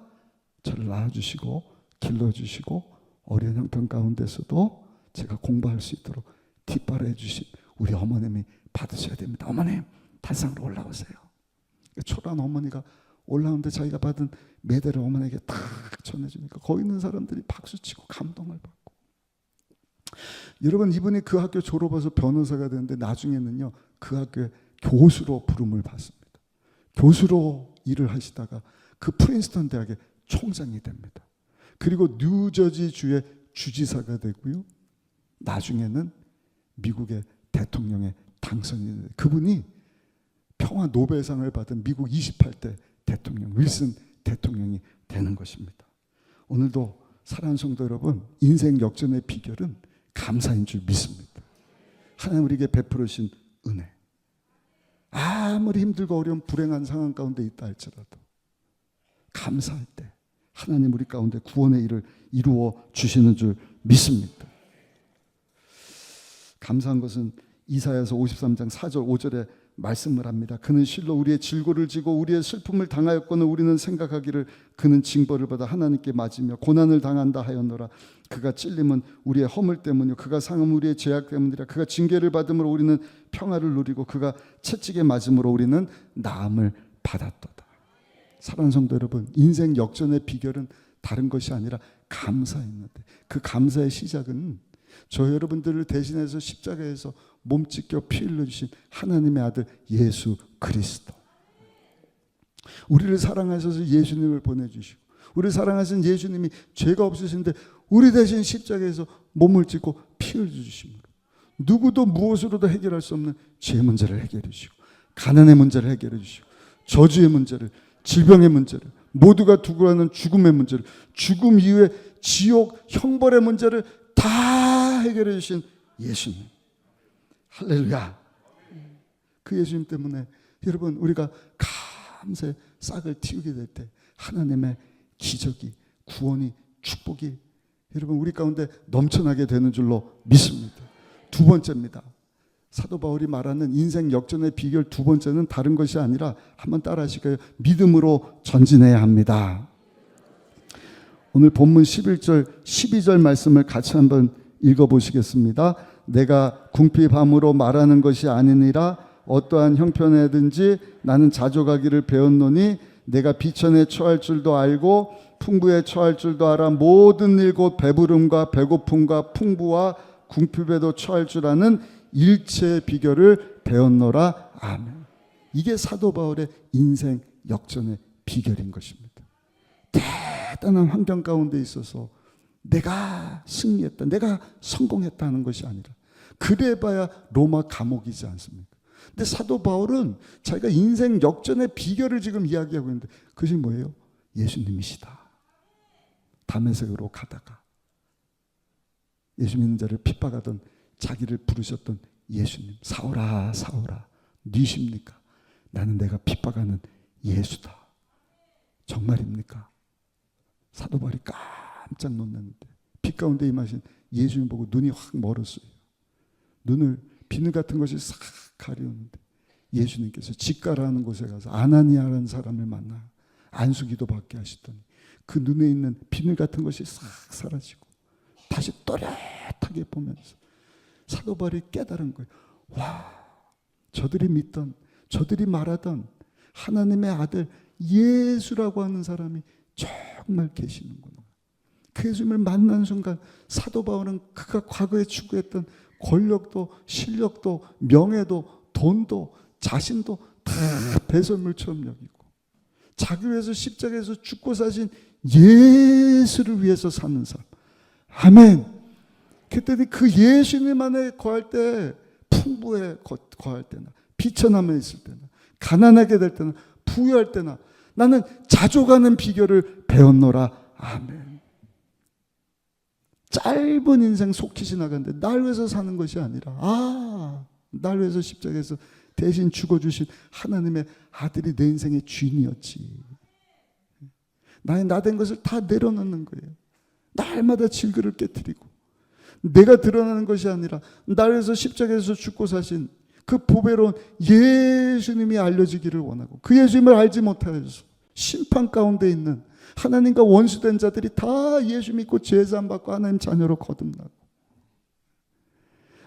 저를 낳아주시고 길러주시고 어려운 형편 가운데서도 제가 공부할 수 있도록 뒷바라해 주신 우리 어머님이 받으셔야 됩니다. 어머님 단상으로 올라오세요. 초라한 어머니가 올라오는데 자기가 받은 메달을 어머니에게 탁 전해주니까 거기 있는 사람들이 박수치고 감동을 받고 여러분 이분이 그 학교 졸업해서 변호사가 되는데 나중에는요 그 학교에 교수로 부름을 받습니다. 교수로 일을 하시다가 그 프린스턴 대학의 총장이 됩니다. 그리고 뉴저지 주의 주지사가 되고요. 나중에는 미국의 대통령에 당선이 됩니다. 그분이 평화 노벨상을 받은 미국 28대 대통령 윌슨 대통령이 되는 것입니다. 오늘도 사랑하는 성도 여러분, 인생 역전의 비결은 감사인 줄 믿습니다. 하나님 우리에게 베풀으신 은혜. 아무리 힘들고 어려운 불행한 상황 가운데 있다 할지라도 감사할 때 하나님 우리 가운데 구원의 일을 이루어 주시는 줄 믿습니다. 감사한 것은 이사야서 53장 4절 5절에 말씀을 합니다. 그는 실로 우리의 질고를 지고 우리의 슬픔을 당하였거늘 우리는 생각하기를 그는 징벌을 받아 하나님께 맞으며 고난을 당한다 하였노라. 그가 찔림은 우리의 허물 때문이요 그가 상함은 우리의 죄악 때문이라. 그가 징계를 받음으로 우리는 평화를 누리고 그가 채찍에 맞음으로 우리는 나음을 받았도다. 사랑하는 성도 여러분, 인생 역전의 비결은 다른 것이 아니라 감사였는데 그 감사의 시작은 저 여러분들을 대신해서 십자가에서 몸 찢겨 피 흘려주신 하나님의 아들 예수 그리스도, 우리를 사랑하셔서 예수님을 보내주시고 우리를 사랑하신 예수님이 죄가 없으신데 우리 대신 십자가에서 몸을 찢고 피 흘려주심으로 누구도 무엇으로도 해결할 수 없는 죄 문제를 해결해 주시고 가난의 문제를 해결해 주시고 저주의 문제를, 질병의 문제를, 모두가 두고 가는 죽음의 문제를, 죽음 이후에 지옥 형벌의 문제를 다 해결해 주신 예수님. 할렐루야. 그 예수님 때문에 여러분 우리가 감사의 싹을 틔우게 될 때 하나님의 기적이, 구원이, 축복이 여러분 우리 가운데 넘쳐나게 되는 줄로 믿습니다. 두 번째입니다. 사도 바울이 말하는 인생 역전의 비결 두 번째는 다른 것이 아니라 한번 따라 하실까요? 믿음으로 전진해야 합니다. 오늘 본문 11절 12절 말씀을 같이 한번 읽어보시겠습니다. 내가 궁핍함으로 말하는 것이 아니니라 어떠한 형편에든지 나는 자족하기를 배웠노니 내가 비천에 처할 줄도 알고 풍부에 처할 줄도 알아. 모든 일 곧 배부름과 배고픔과 풍부와 궁핍에도 처할 줄 아는 일체의 비결을 배웠노라. 아멘. 이게 사도 바울의 인생 역전의 비결인 것입니다. 대단한 환경 가운데 있어서 내가 승리했다, 내가 성공했다는 것이 아니라, 그래봐야 로마 감옥이지 않습니까? 근데 사도 바울은 자기가 인생 역전의 비결을 지금 이야기하고 있는데, 그것이 뭐예요? 예수님이시다. 다메섹으로 가다가 예수 믿는 자를 핍박하던, 자기를 부르셨던 예수님, 사오라 사오라 누구십니까? 나는 내가 핍박하는 예수다. 정말입니까? 사도 바울이 깜짝 놀랐는데, 빛 가운데 임하신 예수님 보고 눈이 확 멀었어요. 눈을 비늘 같은 것이 싹 가리우는데, 예수님께서 직가라는 곳에 가서 아나니아라는 사람을 만나 안수기도 받게 하시더니 그 눈에 있는 비늘 같은 것이 싹 사라지고 다시 또렷하게 보면서 사도 바울이 깨달은 거예요. 와, 저들이 믿던, 저들이 말하던 하나님의 아들 예수라고 하는 사람이 정말 계시는구나. 그 예수님을 만난 순간 사도 바울은 그가 과거에 추구했던 권력도 실력도 명예도 돈도 자신도 다 배설물처럼 여기고, 자기 위해서 십자가에서 죽고 사신 예수를 위해서 사는 사람. 아멘. 그랬더니 그 예수님 안에 거할 때, 풍부에 거할 때나 비천함에 있을 때나 가난하게 될 때나 부유할 때나 나는 자족하는 비결을 배웠노라. 아멘. 짧은 인생 속히 지나가는데 날 위해서 사는 것이 아니라, 날 위해서 십자가에서 대신 죽어주신 하나님의 아들이 내 인생의 주인이었지. 나의 나된 것을 다 내려놓는 거예요. 날마다 질그를 깨뜨리고, 내가 드러나는 것이 아니라 날 위해서 십자가에서 죽고 사신 그 보배로운 예수님이 알려지기를 원하고, 그 예수님을 알지 못하여서 심판 가운데 있는 하나님과 원수된 자들이 다 예수 믿고 제사함 받고 하나님 자녀로 거듭나고,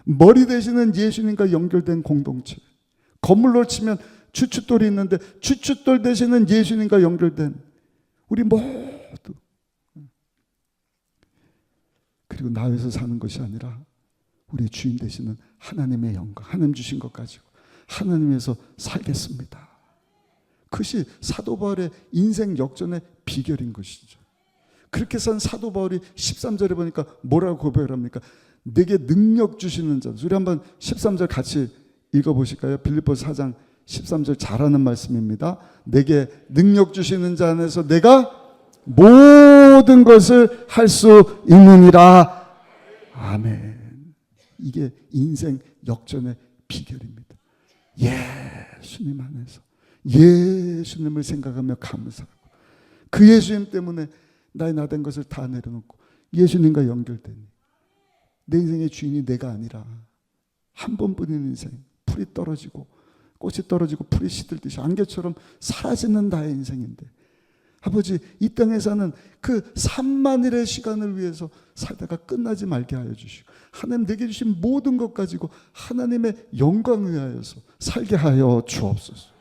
머리 되시는 예수님과 연결된 공동체, 건물로 치면 주춧돌이 있는데 주춧돌 되시는 예수님과 연결된 우리 모두, 그리고 나 위해서 사는 것이 아니라 우리 주인 되시는 하나님의 영광, 하나님 주신 것 가지고 하나님에서 살겠습니다. 그것이 사도 바울의 인생 역전의 비결인 것이죠. 그렇게 산 사도 바울이 13절에 보니까 뭐라고 고백을 합니까? 내게 능력 주시는 자. 우리 한번 13절 같이 읽어보실까요? 빌립보서 4장 13절 잘하는 말씀입니다. 내게 능력 주시는 자 안에서 내가 모든 것을 할 수 있느니라. 아멘. 이게 인생 역전의 비결입니다. 예수님 안에서 예수님을 생각하며 감사하고, 그 예수님 때문에 나의 나된 것을 다 내려놓고 예수님과 연결되니 내 인생의 주인이 내가 아니라 한 번뿐인 인생, 풀이 떨어지고 꽃이 떨어지고 풀이 시들듯이 안개처럼 사라지는 나의 인생인데, 아버지 이 땅에 사는 그 3만일의 시간을 위해서 살다가 끝나지 말게 하여 주시고, 하나님 내게 주신 모든 것 가지고 하나님의 영광을 위하여서 살게 하여 주옵소서.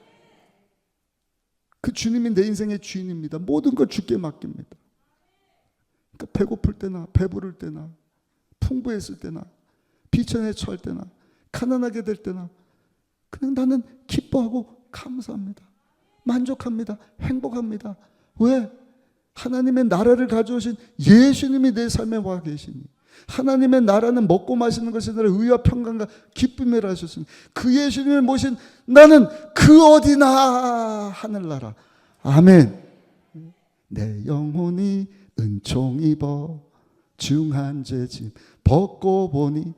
그 주님이 내 인생의 주인입니다. 모든 걸 주께 맡깁니다. 그러니까 배고플 때나 배부를 때나 풍부했을 때나 비천에 처할 때나 가난하게 될 때나 그냥 나는 기뻐하고 감사합니다. 만족합니다. 행복합니다. 왜? 하나님의 나라를 가져오신 예수님이 내 삶에 와 계시니, 하나님의 나라는 먹고 마시는 것이 아니라 의와 평강과 기쁨이라 하셨으니, 그 예수님을 모신 나는 그 어디나 하늘나라. 아멘. 내 영혼이 은총 입어 중한 죄짐 벗고 보니,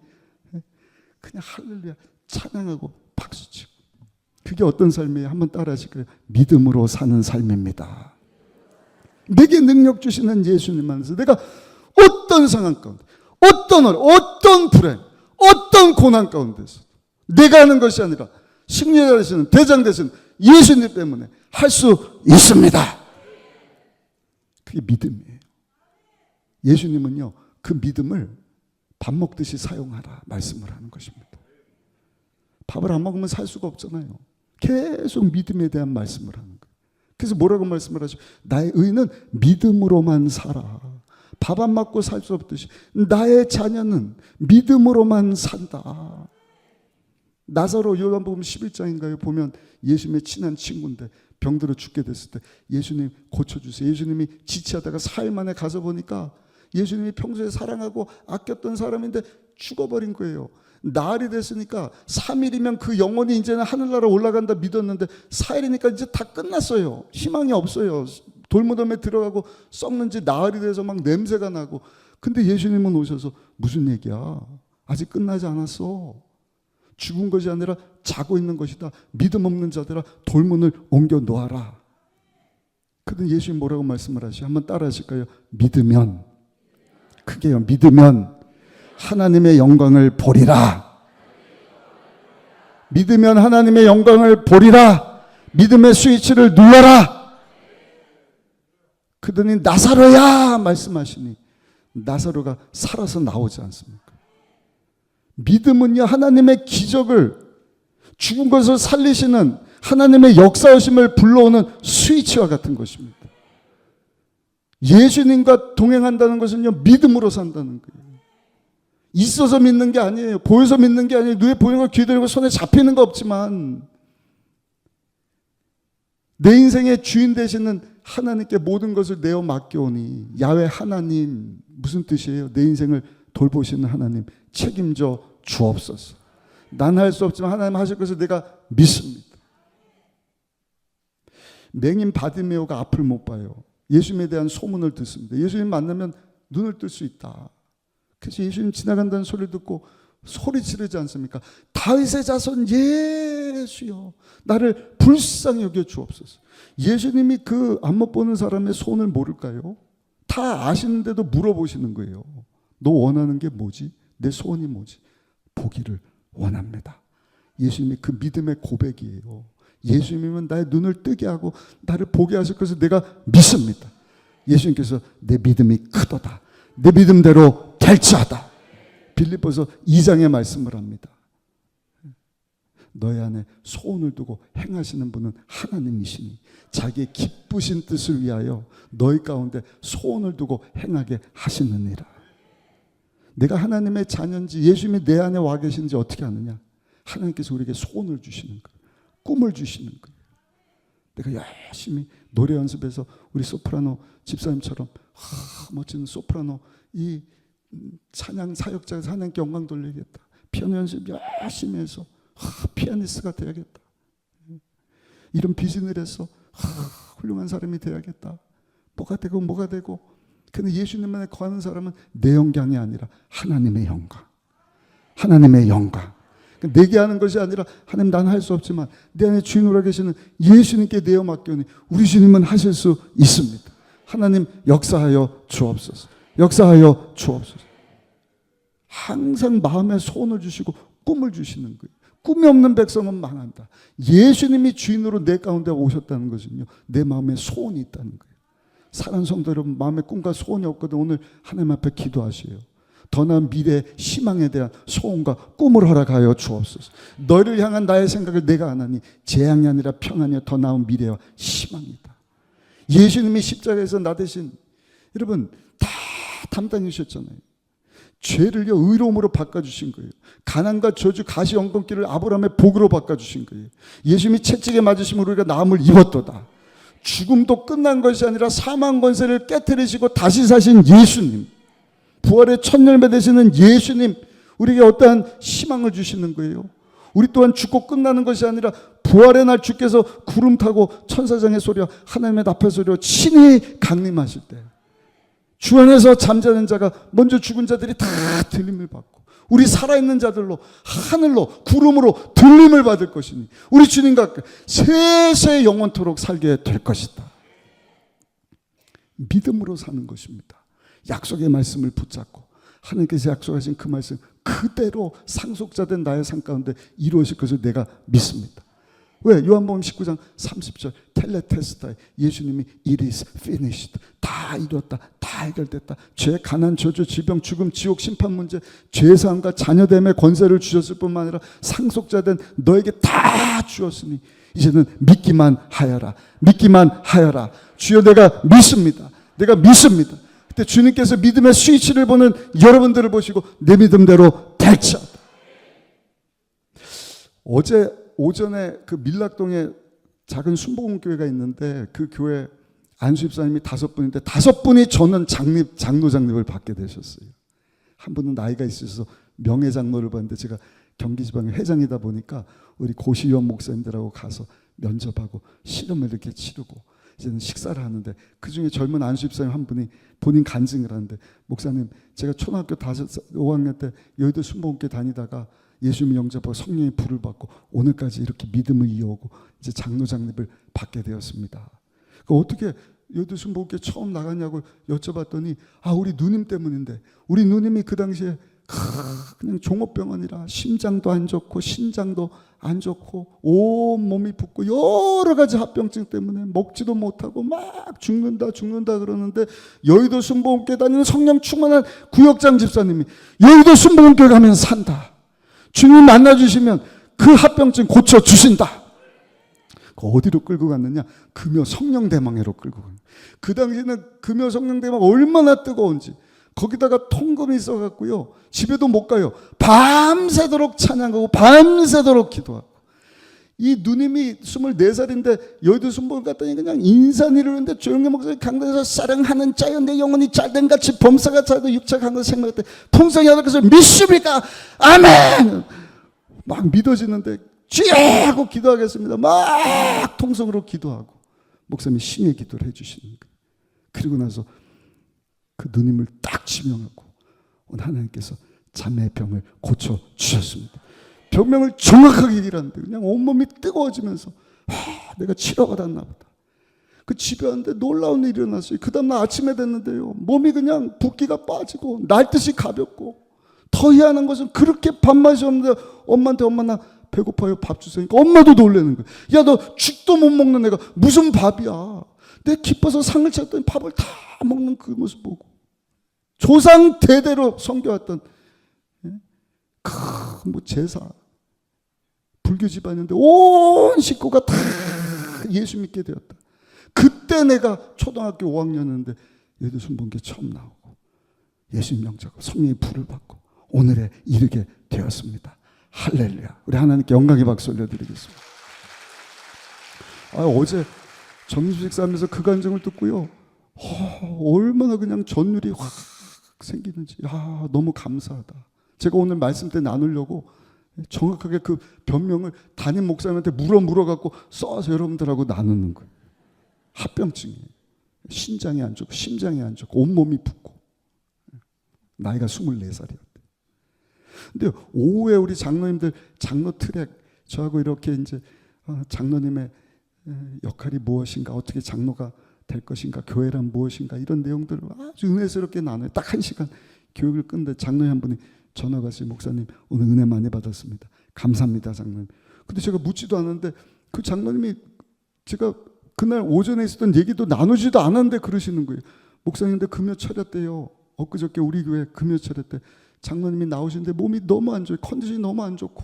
그냥 할렐루야 찬양하고 박수치고. 그게 어떤 삶이에요? 한번 따라 하실까요? 믿음으로 사는 삶입니다. 내게 능력 주시는 예수님 안에서 내가 어떤 상황 가운데, 어떤 어려, 어떤 불행, 어떤 고난 가운데서 내가 하는 것이 아니라 승리자 되시는 대장 되시는 예수님 때문에 할 수 있습니다. 그게 믿음이에요. 예수님은요, 그 믿음을 밥 먹듯이 사용하라 말씀을 하는 것입니다. 밥을 안 먹으면 살 수가 없잖아요. 계속 믿음에 대한 말씀을 하는 거예요. 그래서 뭐라고 말씀을 하죠? 나의 의는 믿음으로만 살아. 밥 안 먹고 살 수 없듯이 나의 자녀는 믿음으로만 산다. 나사로 요한복음 11장인가요? 보면 예수님의 친한 친구인데 병들어 죽게 됐을 때 예수님 고쳐주세요. 예수님이 지치하다가 4일 만에 가서 보니까 예수님이 평소에 사랑하고 아꼈던 사람인데 죽어버린 거예요. 날이 됐으니까 3일이면 그 영혼이 이제는 하늘나라 올라간다 믿었는데 4일이니까 이제 다 끝났어요. 희망이 없어요. 돌무덤에 들어가고 썩는지 나흘이 돼서 막 냄새가 나고. 근데 예수님은 오셔서 무슨 얘기야? 아직 끝나지 않았어. 죽은 것이 아니라 자고 있는 것이다. 믿음 없는 자들아 돌문을 옮겨 놓아라. 그런데 예수님 뭐라고 말씀을 하시죠? 한번 따라 하실까요? 믿으면, 크게요, 믿으면 하나님의 영광을 보리라. 믿으면 하나님의 영광을 보리라. 믿음의 스위치를 눌러라. 그러더니 나사로야 말씀하시니 나사로가 살아서 나오지 않습니까? 믿음은요, 하나님의 기적을, 죽은 것을 살리시는 하나님의 역사하심을 불러오는 스위치와 같은 것입니다. 예수님과 동행한다는 것은요, 믿음으로 산다는 거예요. 있어서 믿는 게 아니에요. 보여서 믿는 게 아니에요. 눈에 보이는 거 귀에 들리고 손에 잡히는 거 없지만 내 인생의 주인 되시는 하나님께 모든 것을 내어 맡겨오니, 야훼 하나님 무슨 뜻이에요? 내 인생을 돌보시는 하나님, 책임져 주옵소서. 난 할 수 없지만 하나님 하실 것을 내가 믿습니다. 맹인 바디메오가 앞을 못 봐요. 예수님에 대한 소문을 듣습니다. 예수님 만나면 눈을 뜰 수 있다. 그래서 예수님 지나간다는 소리를 듣고 소리 지르지 않습니까? 다윗의 자손 예수여 나를 불쌍히 여겨 주옵소서. 예수님이 그 안 못 보는 사람의 손을 모를까요? 다 아시는데도 물어보시는 거예요. 너 원하는 게 뭐지? 내 소원이 뭐지? 보기를 원합니다. 예수님이 그 믿음의 고백이에요. 예수님이면 나의 눈을 뜨게 하고 나를 보게 하실 것을 내가 믿습니다. 예수님께서 내 믿음이 크도다. 내 믿음대로 될지어다. 빌립보서 2장의 말씀을 합니다. 너희 안에 소원을 두고 행하시는 분은 하나님이시니 자기의 기쁘신 뜻을 위하여 너희 가운데 소원을 두고 행하게 하시느니라. 내가 하나님의 자녀인지 예수님이 내 안에 와 계신지 어떻게 아느냐? 하나님께서 우리에게 소원을 주시는 거예요. 꿈을 주시는 거예요. 내가 열심히 노래 연습해서 우리 소프라노 집사님처럼 멋진 소프라노 이 찬양 사역자에서 하나님께 영광 돌리겠다. 피아노 연습 열심히 해서 피아니스트가 돼야겠다. 이런 비전을 해서 훌륭한 사람이 돼야겠다. 뭐가 되고 근데 예수님만에 거하는 사람은 내 영광이 아니라 하나님의 영광. 하나님의 영광. 내게 하는 것이 아니라 하나님 나는 할 수 없지만 내 안에 주인으로 계시는 예수님께 내어 맡겨니 우리 주님은 하실 수 있습니다. 하나님 역사하여 주옵소서. 역사하여 주옵소서. 항상 마음에 소원을 주시고 꿈을 주시는 거예요. 꿈이 없는 백성은 망한다. 예수님이 주인으로 내 가운데 오셨다는 것은요, 내 마음에 소원이 있다는 거예요. 사랑하는 성도 여러분, 마음에 꿈과 소원이 없거든 오늘 하나님 앞에 기도하세요. 더 나은 미래의 희망에 대한 소원과 꿈을 허락하여 주옵소서. 너를 향한 나의 생각을 내가 안 하니 재앙이 아니라 평안이요 더 나은 미래와 희망이다. 예수님이 십자가에서 나 대신 여러분 다 담당해 주셨잖아요. 죄를요 의로움으로 바꿔주신 거예요. 가난과 저주 가시 엉겅퀴를 아브라함의 복으로 바꿔주신 거예요. 예수님이 채찍에 맞으심으로 우리가 나음을 입었도다. 죽음도 끝난 것이 아니라 사망 권세를 깨뜨리시고 다시 사신 예수님, 부활의 첫 열매 되시는 예수님, 우리에게 어떠한 희망을 주시는 거예요. 우리 또한 죽고 끝나는 것이 아니라 부활의 날 주께서 구름 타고 천사장의 소리와 하나님의 나팔 소리와 친히 강림하실 때 주 안에서 잠자는 자가 먼저 죽은 자들이 다 들림을 받고 우리 살아있는 자들로 하늘로 구름으로 들림을 받을 것이니 우리 주님과 세세 영원토록 살게 될 것이다. 믿음으로 사는 것입니다. 약속의 말씀을 붙잡고 하나님께서 약속하신 그 말씀 그대로 상속자된 나의 삶 가운데 이루어질 것을 내가 믿습니다. 왜? 요한복음 19장 30절 텔레테스타에 예수님이 It is finished. 다 이뤘다. 다 해결됐다. 죄, 가난, 저주, 질병, 죽음, 지옥, 심판 문제, 죄사함과 자녀됨의 권세를 주셨을 뿐만 아니라 상속자된 너에게 다 주었으니 이제는 믿기만 하여라. 믿기만 하여라. 주여 내가 믿습니다. 내가 믿습니다. 그때 주님께서 믿음의 스위치를 보는 여러분들을 보시고 내 믿음대로 될지어다. 어제 오전에 그 밀락동에 작은 순복음교회가 있는데 그 교회 안수집사님이 5분인데 5분이 저는 장로장립을 받게 되셨어요. 한 분은 나이가 있으셔서 명예장로를 받는데 제가 경기지방의 회장이다 보니까 우리 고시원 목사님들하고 가서 면접하고 실험을 이렇게 치르고 이제는 식사를 하는데 그중에 젊은 안수집사님 한 분이 본인 간증을 하는데 목사님 제가 초등학교 5학년 때 여의도 순복음교회 다니다가 예수님 영접하고 성령의 불을 받고 오늘까지 이렇게 믿음을 이어오고 이제 장로장립을 받게 되었습니다. 어떻게 여의도 순복음교회 처음 나갔냐고 여쭤봤더니 우리 누님 때문인데 우리 누님이 그 당시에 그냥 종업병원이라 심장도 안 좋고 신장도 안 좋고 온몸이 붓고 여러 가지 합병증 때문에 먹지도 못하고 막 죽는다 그러는데 여의도 순복음교회 다니는 성령 충만한 구역장 집사님이 여의도 순복음교회 가면 산다. 주님 만나주시면 그 합병증 고쳐주신다. 어디로 끌고 갔느냐? 금요 성령대망회로 끌고 갔느냐. 그 당시에는 금요 성령대망 얼마나 뜨거운지 거기다가 통금이 있어갖고요 집에도 못 가요. 밤새도록 찬양하고 밤새도록 기도하고 이 누님이 24살인데 여의도 순복음 갔더니 그냥 인산 이루는데 조영래 목사님 강단에서 사랑하는 자여 내 영혼이 짤된같이 범사가 차도 육체가 강도 생각할 때 풍성이 하다 그래서 믿습니까? 아멘. 막 믿어지는데 주여 하고 기도하겠습니다. 막 통성으로 기도하고 목사님이 신의 기도를 해주시는 거예요. 그리고 나서 그 누님을 딱 지명하고 오늘 하나님께서 자매의 병을 고쳐주셨습니다. 병명을 정확하게 얘기하는데 그냥 온몸이 뜨거워지면서 내가 치료가 닿나 보다. 그 집에 왔는데 놀라운 일이 일어났어요. 그 다음날 아침에 됐는데요 몸이 그냥 붓기가 빠지고 날듯이 가볍고 더 희한한 것은 그렇게 밥맛이 없는데 엄마한테 엄마 나 배고파요 밥 주세요. 그러니까 엄마도 놀라는 거예요. 야 너 죽도 못 먹는 애가 무슨 밥이야. 내가 기뻐서 상을 차렸더니 밥을 다 먹는 그 모습 보고 조상 대대로 섬겨왔던 뭐 제사 불교 집안인데 온 식구가 다 예수 믿게 되었다. 그때 내가 초등학교 5학년이었는데 여의도 순복음교회 처음 나오고 예수님 영접하고 성령의 불을 받고 오늘에 이르게 되었습니다. 할렐루야. 우리 하나님께 영광의 박수 올려드리겠습니다. 어제 점심 식사하면서 그 간증을 듣고요 얼마나 그냥 전율이 확 생기는지 너무 감사하다. 제가 오늘 말씀 때 나누려고 정확하게 그 변명을 담임 목사님한테 물어갖고 써서 여러분들하고 나누는 거예요. 합병증이에요. 신장이 안 좋고 심장이 안 좋고 온몸이 붓고 나이가 24살이었대. 근데 오후에 우리 장로님들 장로 트랙 저하고 이렇게 이제 장로님의 역할이 무엇인가 어떻게 장로가 될 것인가 교회란 무엇인가 이런 내용들을 아주 은혜스럽게 나눠요. 딱 1시간 교육을 끝는데 장로님 한 분이 전화가 왔어요. 목사님 오늘 은혜 많이 받았습니다. 감사합니다 장로님. 근데 제가 묻지도 않았는데 그 장로님이 제가 그날 오전에 있었던 얘기도 나누지도 않았는데 그러시는 거예요. 목사님인데 금요철야 때요. 엊그저께 우리 교회 금요철야 때 장로님이 나오시는데 몸이 너무 안 좋아요. 컨디션이 너무 안 좋고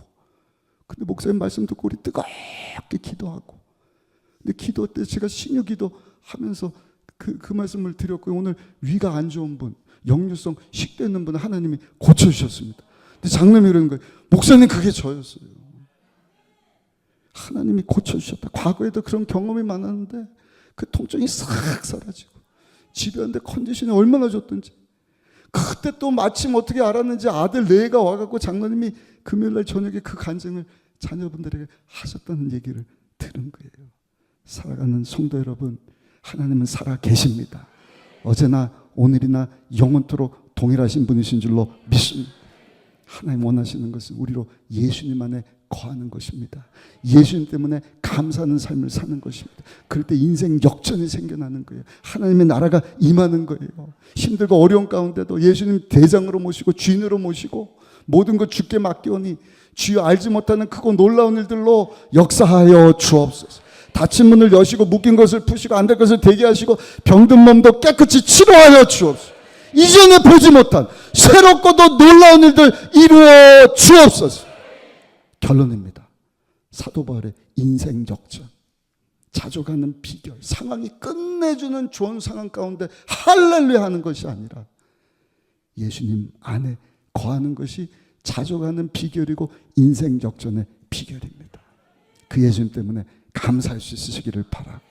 근데 목사님 말씀 듣고 우리 뜨겁게 기도하고 근데 기도 때 제가 신유 기도 하면서 그 말씀을 드렸고요. 오늘 위가 안 좋은 분 역류성 식도 있는 분 하나님이 고쳐주셨습니다. 근데 장로님이 그러는 거예요. 목사님 그게 저였어요. 하나님이 고쳐주셨다. 과거에도 그런 경험이 많았는데 그 통증이 싹 사라지고 집에 왔는데 컨디션이 얼마나 좋던지 그때 또 마침 어떻게 알았는지 아들 내가 와갖고 장로님이 금요일날 저녁에 그 간증을 자녀분들에게 하셨다는 얘기를 들은 거예요. 살아가는 성도 여러분 하나님은 살아 계십니다. 어제나 오늘이나 영원토록 동일하신 분이신 줄로 믿습니다. 하나님 원하시는 것은 우리로 예수님 안에 거하는 것입니다. 예수님 때문에 감사하는 삶을 사는 것입니다. 그럴 때 인생 역전이 생겨나는 거예요. 하나님의 나라가 임하는 거예요. 힘들고 어려운 가운데도 예수님 대장으로 모시고 주인으로 모시고 모든 것 주께 맡기오니 주여 알지 못하는 크고 놀라운 일들로 역사하여 주옵소서. 닫힌 문을 여시고 묶인 것을 푸시고 안 될 것을 되게 하시고 병든 몸도 깨끗이 치료하여 주옵소서. 이전에 보지 못한 새롭고도 놀라운 일들 이루어 주옵소서. 결론입니다. 사도 바울의 인생 역전, 자족하는 비결, 상황이 끝내주는 좋은 상황 가운데 할렐루야 하는 것이 아니라 예수님 안에 거하는 것이 자족하는 비결이고 인생 역전의 비결입니다. 그 예수님 때문에 감사할 수 있으시기를 바라고,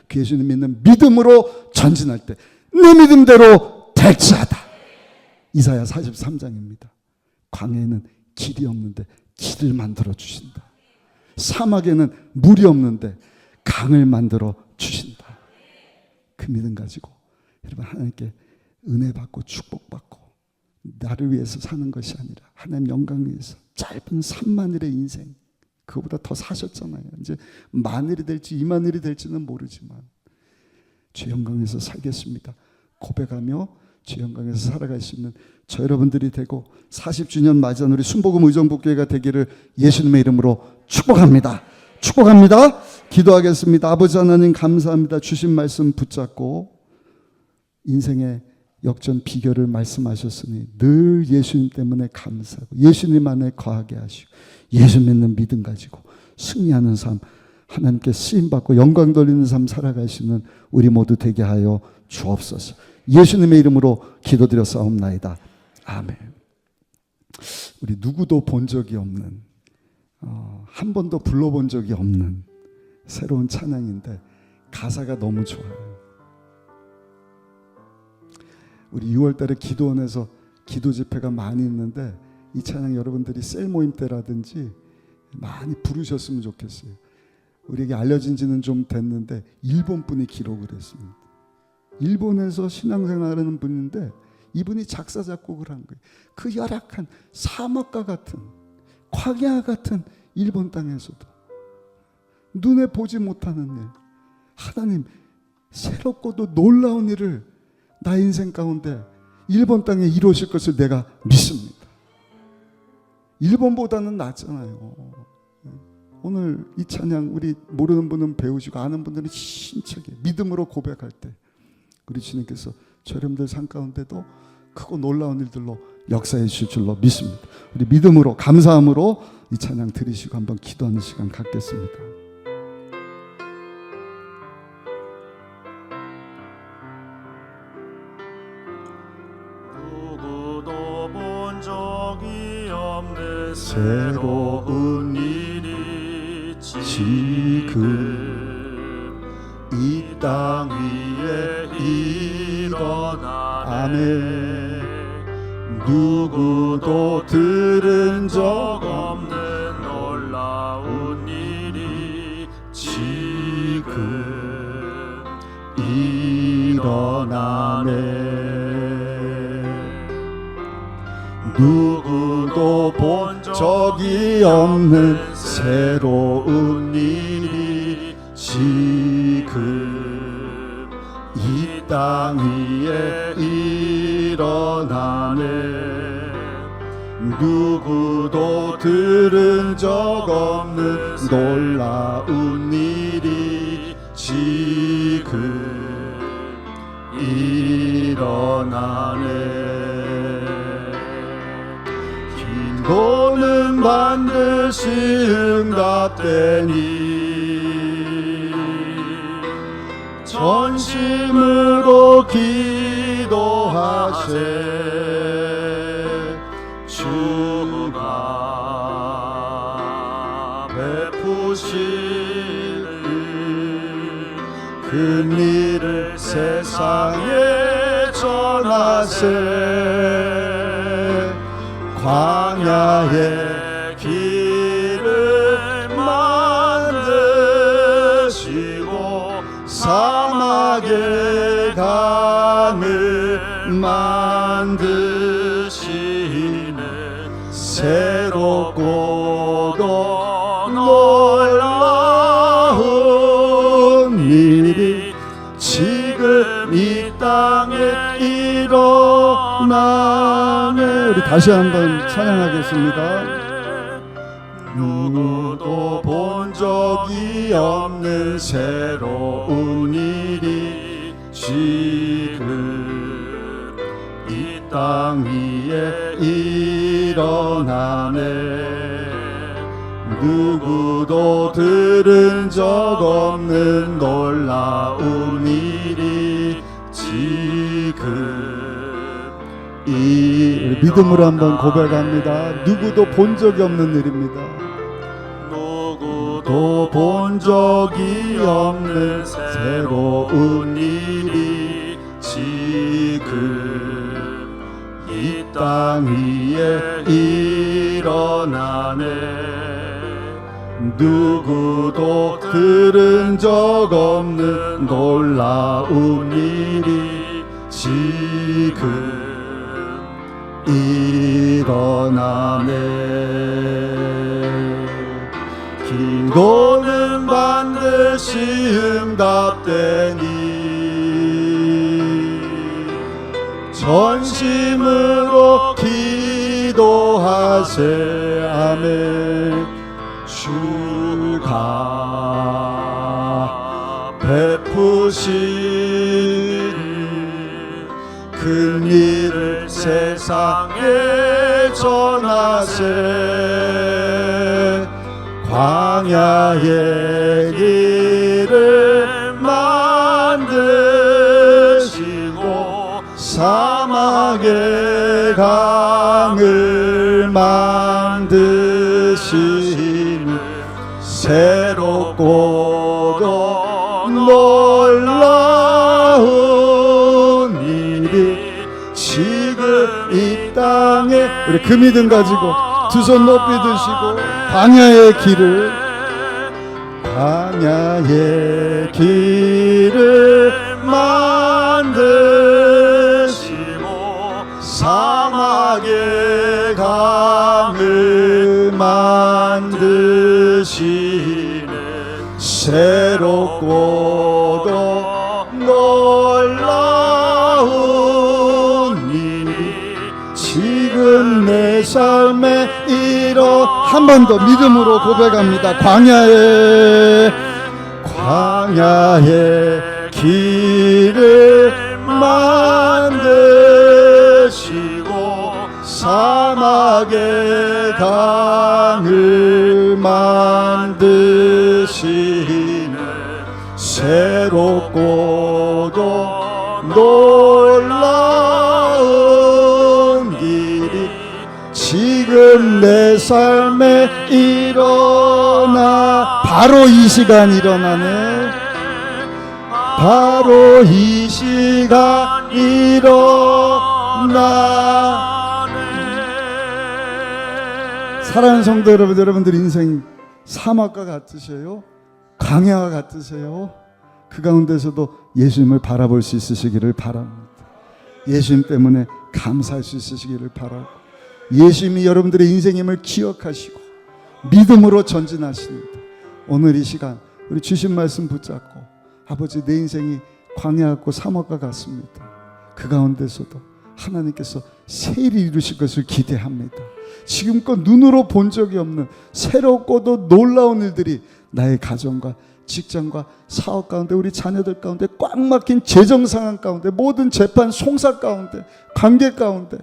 그 예수님 믿는 믿음으로 전진할 때 내 믿음대로 될지어다. 이사야 43장입니다. 광야에는 길이 없는데 길을 만들어 주신다. 사막에는 물이 없는데 강을 만들어 주신다. 그 믿음 가지고 여러분 하나님께 은혜 받고 축복받고 나를 위해서 사는 것이 아니라 하나님 영광을 위해서 짧은 3만일의 인생, 그거보다 더 사셨잖아요. 이제 만일이 될지 2만일이 될지는 모르지만 주 영광에서 살겠습니다 고백하며 주 영광에서 살아갈 수 있는 저 여러분들이 되고 40주년 맞이한 우리 순복음 의정부교회가 되기를 예수님의 이름으로 축복합니다. 축복합니다. 기도하겠습니다. 아버지 하나님 감사합니다. 주신 말씀 붙잡고 인생의 역전 비결을 말씀하셨으니 늘 예수님 때문에 감사하고 예수님 안에 거하게 하시고 예수 믿는 믿음 가지고 승리하는 삶, 하나님께 쓰임받고 영광 돌리는 삶 살아가시는 우리 모두 되게 하여 주옵소서. 예수님의 이름으로 기도드렸사옵나이다. 아멘. 우리 누구도 본 적이 없는, 한 번도 불러본 적이 없는 새로운 찬양인데 가사가 너무 좋아요. 우리 6월달에 기도원에서 기도 집회가 많이 있는데 이 찬양 여러분들이 셀 모임 때라든지 많이 부르셨으면 좋겠어요. 우리에게 알려진 지는 좀 됐는데 일본 분이 기록을 했습니다. 일본에서 신앙생활하는 분인데 이분이 작사 작곡을 한 거예요. 그 열악한 사막과 같은 광야 같은 일본 땅에서도 눈에 보지 못하는 일, 하나님 새롭고도 놀라운 일을 나 인생 가운데 일본 땅에 이루어질 것을 내가 믿습니다. 일본보다는 낫잖아요. 오늘 이 찬양 우리 모르는 분은 배우시고 아는 분들은 힘차게 믿음으로 고백할 때 우리 주님께서 저 여러분들 삶 가운데도 크고 놀라운 일들로 역사해 주실 줄로 믿습니다. 우리 믿음으로 감사함으로 이 찬양 들으시고 한번 기도하는 시간 갖겠습니다. 누구도 본 적이 없는 새로운 일이 지금 이 땅 위에 일어나네. 아멘. 누구도 들은 적 없는 놀라운 일이 지금 일어나네. 누구도 본 적이 없는 새로운 일이 지금 이 땅 위에 일어나네. 누구도 들은 적 없는 놀라운 일이 지금 일어나네. 기도는 반드시 응답되니 전심으로 기도하세. 주가 베푸실 큰 일을 세상에 전하세. 광야의 길을 만드시고 사막의 강을 만드시는 새롭고도 놀라운 일이 지금 이 땅에 일어나네. 우리 다시 한번 찬양하겠습니다. 누구도 본 적이 없는 새로운 일이 지금 이 땅 위에 일어나네. 누구도 들은 적 없는 놀라운 일이 지금 우리 믿음으로 한번 고백합니다. 누구도 본 적이 없는 일입니다. 누구도 본 적이 없는 새로운 일이 지금 이 땅 위에 일어나네. 누구도 들은 적 없는 놀라운 일이 지금 일어나네. 기도는 반드시 응답되니 전심으로 기도하세. 아멘. 주가 베푸신 큰 일을 세상에 전하세. 광야의 길을 만드시고 사막의 강을 만드시는 새롭고도 놀라운 일이 지금 이 땅에, 우리 그 믿음 가지고 두 손 높이 드시고 광야의 길을 만드시고 사막의 강을 만드시는 새롭고도 놀라운 일이 지금 내 삶에 한 번 더 믿음으로 고백합니다. 광야의 길을 만드시고 사막의 강을 만드시는 새롭고도 놀라운 일이 지금 내 삶에 일어나. 바로 이 시간 일어나네. 바로 이 시간 일어나네. 사랑하는 성도 여러분, 여러분들 인생 사막과 같으세요? 광야와 같으세요? 그 가운데서도 예수님을 바라볼 수 있으시기를 바랍니다. 예수님 때문에 감사할 수 있으시기를 바라고, 예수님이 여러분들의 인생임을 기억하시고 믿음으로 전진하십니다. 오늘 이 시간 우리 주신 말씀 붙잡고, 아버지 내 인생이 광야 같고 사막과 같습니다. 그 가운데서도 하나님께서 새 일을 이루실 것을 기대합니다. 지금껏 눈으로 본 적이 없는 새롭고도 놀라운 일들이 나의 가정과 직장과 사업 가운데, 우리 자녀들 가운데, 꽉 막힌 재정 상황 가운데, 모든 재판 송사 가운데, 관계 가운데,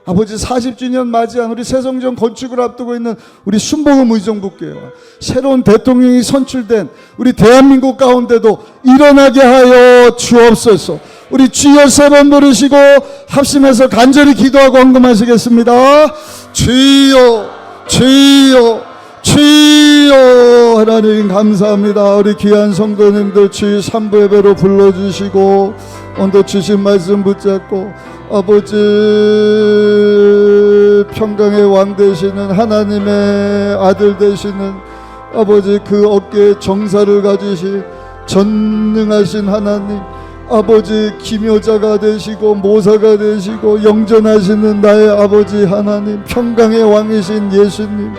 아버지 40주년 맞이한 우리 새성전 건축을 앞두고 있는 우리 순복음 의정부교회와 새로운 대통령이 선출된 우리 대한민국 가운데도 일어나게 하여 주옵소서. 우리 주여 세 번 부르시고 합심해서 간절히 기도하고 헌금하시겠습니다. 주여 주여 주여. 하나님 감사합니다. 우리 귀한 성도님들 주의 3부 예배로 불러주시고 오늘 주신 말씀 붙잡고, 아버지 평강의 왕 되시는 하나님의 아들 되시는 아버지, 그 어깨에 정사를 가지신 전능하신 하나님, 아버지 기묘자가 되시고 모사가 되시고 영전하시는 나의 아버지 하나님, 평강의 왕이신 예수님,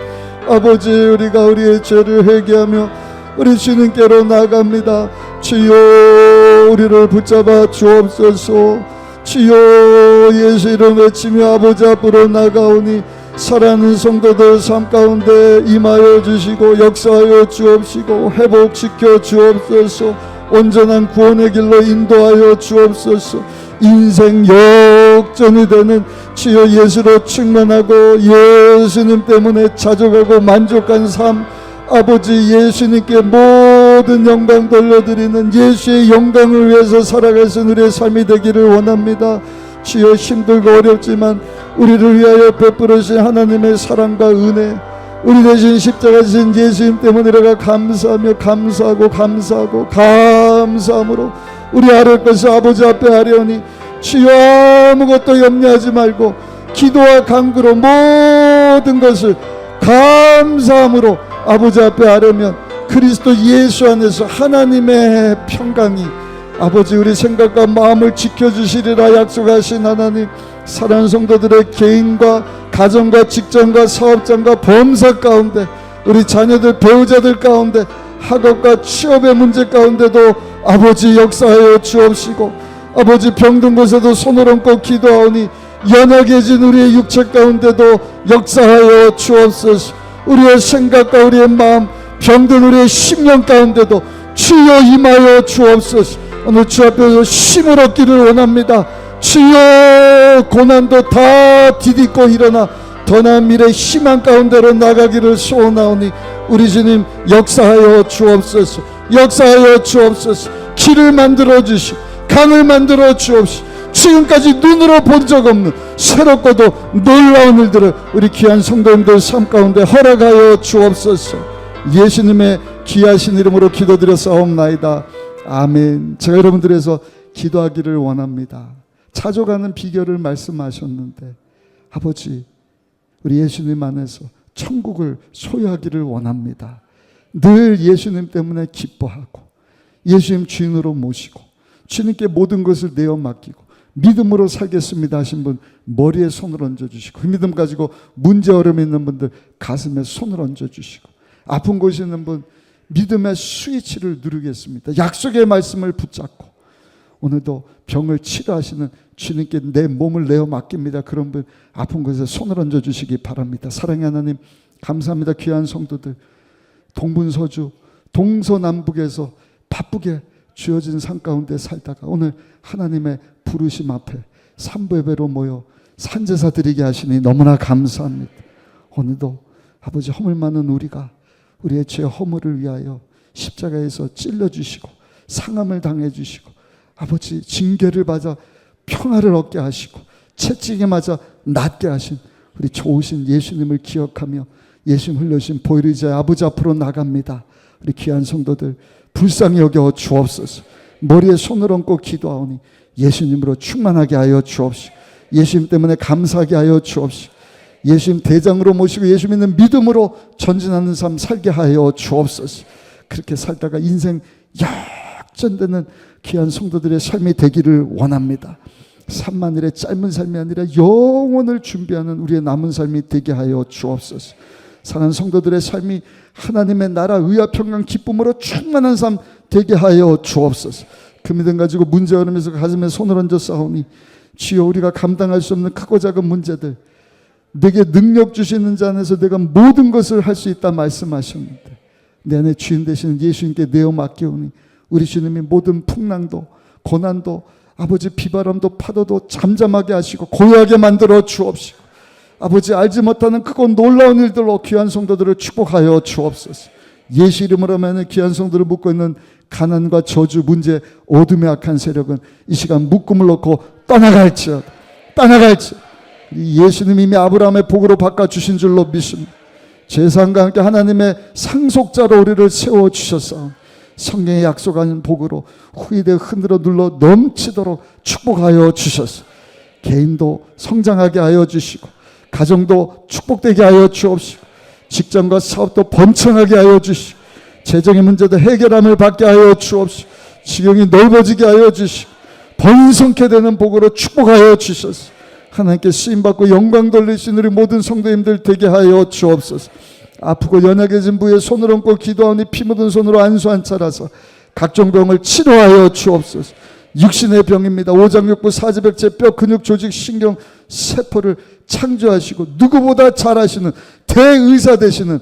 아버지 우리가 우리의 죄를 회개하며 우리 주님께로 나아갑니다. 주여 우리를 붙잡아 주옵소서. 주여 예수 이름 외치며 아버지 앞으로 나가오니 살아있는 성도들 삶 가운데 임하여 주시고 역사하여 주옵시고 회복시켜 주옵소서. 온전한 구원의 길로 인도하여 주옵소서. 인생 역전이 되는 주여 예수로 충만하고 예수님 때문에 자족하고 만족한 삶, 아버지 예수님께 모든 영광 돌려드리는 예수의 영광을 위해서 살아갈 수 있는 우리의 삶이 되기를 원합니다. 주여 힘들고 어렵지만 우리를 위하여 베풀으신 하나님의 사랑과 은혜, 우리 대신 십자가 지신 예수님 때문에 우리가 감사하며 감사함으로 우리 아뢰 것을 아버지 앞에 하려니 주여 아무것도 염려하지 말고 기도와 간구로 모든 것을 감사함으로 아버지 앞에 아뢰면 그리스도 예수 안에서 하나님의 평강이 아버지 우리 생각과 마음을 지켜주시리라 약속하신 하나님, 사랑하는 성도들의 개인과 가정과 직장과 사업장과 범사 가운데, 우리 자녀들 배우자들 가운데, 학업과 취업의 문제 가운데도 아버지 역사하여 주옵시고, 아버지 병든 곳에도 손을 얹고 기도하오니 연약해진 우리의 육체 가운데도 역사하여 주옵소서. 우리의 생각과 우리의 마음, 병든 우리의 심령 가운데도 주여 임하여 주옵소서. 오늘 주 앞에서 힘을 얻기를 원합니다. 주여 고난도 다 디딛고 일어나 더 나은 미래 희망 가운데로 나가기를 소원하오니 우리 주님 역사하여 주옵소서. 역사하여 주옵소서. 길을 만들어 주시고 강을 만들어 주옵시고 지금까지 눈으로 본 적 없는 새롭고도 놀라운 일들을 우리 귀한 성도님들 삶 가운데 허락하여 주옵소서. 예수님의 귀하신 이름으로 기도드렸사옵나이다. 아멘. 제가 여러분들에서 기도하기를 원합니다. 자족하는 비결을 말씀하셨는데 아버지 우리 예수님 안에서 천국을 소유하기를 원합니다. 늘 예수님 때문에 기뻐하고 예수님 주인으로 모시고 주님께 모든 것을 내어 맡기고 믿음으로 살겠습니다 하신 분 머리에 손을 얹어주시고, 그 믿음 가지고 문제 어려움 있는 분들 가슴에 손을 얹어주시고, 아픈 곳이 있는 분 믿음의 스위치를 누르겠습니다. 약속의 말씀을 붙잡고 오늘도 병을 치료하시는 주님께 내 몸을 내어 맡깁니다. 그런 분 아픈 곳에 손을 얹어주시기 바랍니다. 사랑의 하나님 감사합니다. 귀한 성도들 동분서주 동서남북에서 바쁘게 주어진 삶 가운데 살다가 오늘 하나님의 부르심 앞에 삼부 예배로 모여 산제사 드리게 하시니 너무나 감사합니다. 오늘도 아버지 허물 많은 우리가 우리의 죄 허물을 위하여 십자가에서 찔러주시고 상함을 당해주시고 아버지 징계를 받아 평화를 얻게 하시고 채찍에 맞아 낫게 하신 우리 좋으신 예수님을 기억하며 예수님 흘려주신 보혈의자의 아버지 앞으로 나갑니다. 우리 귀한 성도들 불쌍히 여겨 주옵소서. 머리에 손을 얹고 기도하오니 예수님으로 충만하게 하여 주옵시고 예수님 때문에 감사하게 하여 주옵시고 예수님 대장으로 모시고 예수 믿는 믿음으로 전진하는 삶 살게 하여 주옵소서. 그렇게 살다가 인생 역전되는 귀한 성도들의 삶이 되기를 원합니다. 산만일의 짧은 삶이 아니라 영원을 준비하는 우리의 남은 삶이 되게 하여 주옵소서. 사랑하는 성도들의 삶이 하나님의 나라 의와 평강 기쁨으로 충만한 삶 되게 하여 주옵소서. 그 믿음 가지고 문제 어려면서 가슴에 손을 얹어 싸우니 주여 우리가 감당할 수 없는 크고 작은 문제들 내게 능력 주시는 자 안에서 내가 모든 것을 할 수 있다 말씀하셨는데 내 안에 주인 되시는 예수님께 내어 맡기오니 우리 주님이 모든 풍랑도 고난도 아버지 비바람도 파도도 잠잠하게 하시고 고요하게 만들어 주옵시고 아버지 알지 못하는 크고 놀라운 일들로 귀한 성도들을 축복하여 주옵소서. 예수 이름으로 하면 귀한 성도들을 묶고 있는 가난과 저주 문제 어둠의 악한 세력은 이 시간 묶음을 놓고 떠나갈지어다. 예수님이 이미 아브라함의 복으로 바꿔주신 줄로 믿습니다. 제사함과 함께 하나님의 상속자로 우리를 세워주셨사오니 성경에 약속한 복으로 후이되어 흔들어 눌러 넘치도록 축복하여 주셨어. 개인도 성장하게 하여 주시고 가정도 축복되게 하여 주옵시고 직장과 사업도 번창하게 하여 주시고 재정의 문제도 해결함을 받게 하여 주옵시고 지경이 넓어지게 하여 주시고 번성케 되는 복으로 축복하여 주셔서 하나님께 쓰임받고 영광 돌리신 우리 모든 성도님들 되게 하여 주옵소서. 아프고 연약해진 부에 손을 얹고 기도하니 피 묻은 손으로 안수 안 차라서 각종 병을 치료하여 주옵소서. 육신의 병입니다. 오장육부, 사지백체, 뼈, 근육, 조직, 신경, 세포를 창조하시고 누구보다 잘하시는 대의사 되시는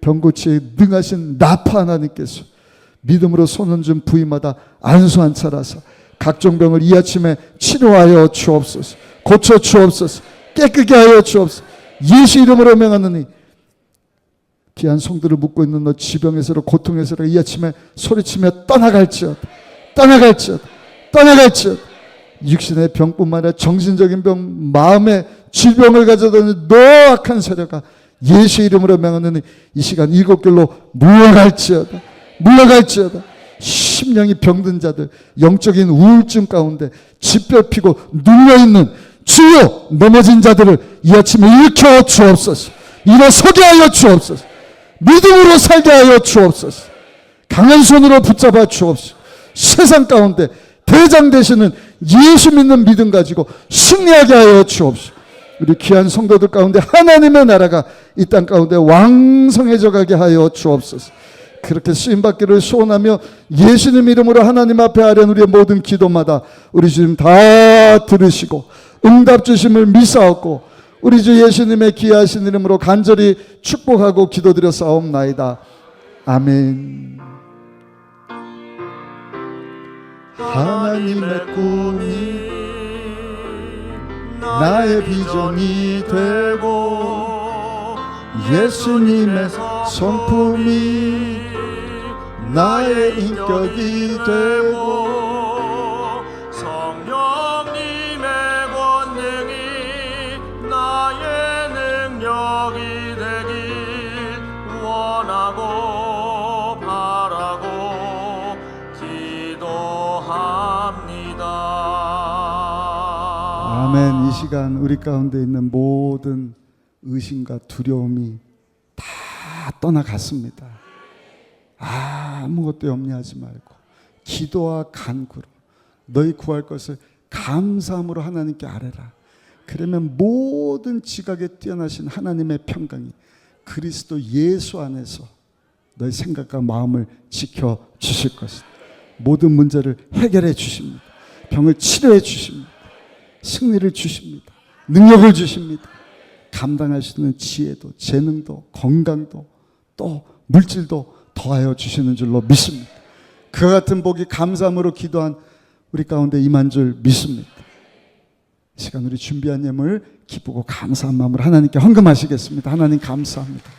병고치에 능하신 나파 하나님께서 믿음으로 손은준 부위마다 안수 안찰하사 각종 병을 이 아침에 치료하여 주옵소서. 고쳐 주옵소서. 깨끗게 하여 주옵소서. 예수 이름으로 명하노니 귀한 성들을 묶고 있는 너 지병에서로 고통에서로 이 아침에 소리치며 떠나갈지어다. 떠나갈지어다. 떠나갈지어다. 육신의 병뿐만 아니라 정신적인 병, 마음의 질병을 가져다 놓은 노악한 세력아 예수 이름으로 명하노니 이 시간 일곱 길로 물러갈지어다. 물러갈지어다. 심령이 병든 자들, 영적인 우울증 가운데 짓밟 피고 눌려있는 주여 넘어진 자들을 이 아침에 일으켜 주옵소서. 일어서게 하여 주옵소서. 믿음으로 살게 하여 주옵소서. 강한 손으로 붙잡아 주옵소서. 세상 가운데 대장 되시는 예수 믿는 믿음 가지고 승리하게 하여 주옵소서. 우리 귀한 성도들 가운데 하나님의 나라가 이 땅 가운데 왕성해져 가게 하여 주옵소서. 그렇게 쓰임받기를 소원하며 예수님 이름으로 하나님 앞에 아뢰는 우리의 모든 기도마다 우리 주님 다 들으시고 응답 주심을 믿사옵고 우리 주 예수님의 귀하신 이름으로 간절히 축복하고 기도드려 싸움나이다. 아멘. 하나님의 꿈이 나의 비전이 되고 예수님의 성품이 나의 인격이 되고 성령님의 권능이 나의 능력이 되길 원하고 바라고 기도합니다. 아멘. 이 시간 우리 가운데 있는 모든 의심과 두려움이 다 떠나갔습니다. 아무것도 염려하지 말고 기도와 간구로 너희 구할 것을 감사함으로 하나님께 아뢰라. 그러면 모든 지각에 뛰어나신 하나님의 평강이 그리스도 예수 안에서 너희 생각과 마음을 지켜주실 것이다. 모든 문제를 해결해 주십니다. 병을 치료해 주십니다. 승리를 주십니다. 능력을 주십니다. 감당할 수 있는 지혜도 재능도 건강도 또 물질도 더하여 주시는 줄로 믿습니다. 그와 같은 복이 감사함으로 기도한 우리 가운데 임한 줄 믿습니다. 이 시간 우리 준비한 예물 기쁘고 감사한 마음으로 하나님께 헌금하시겠습니다. 하나님 감사합니다.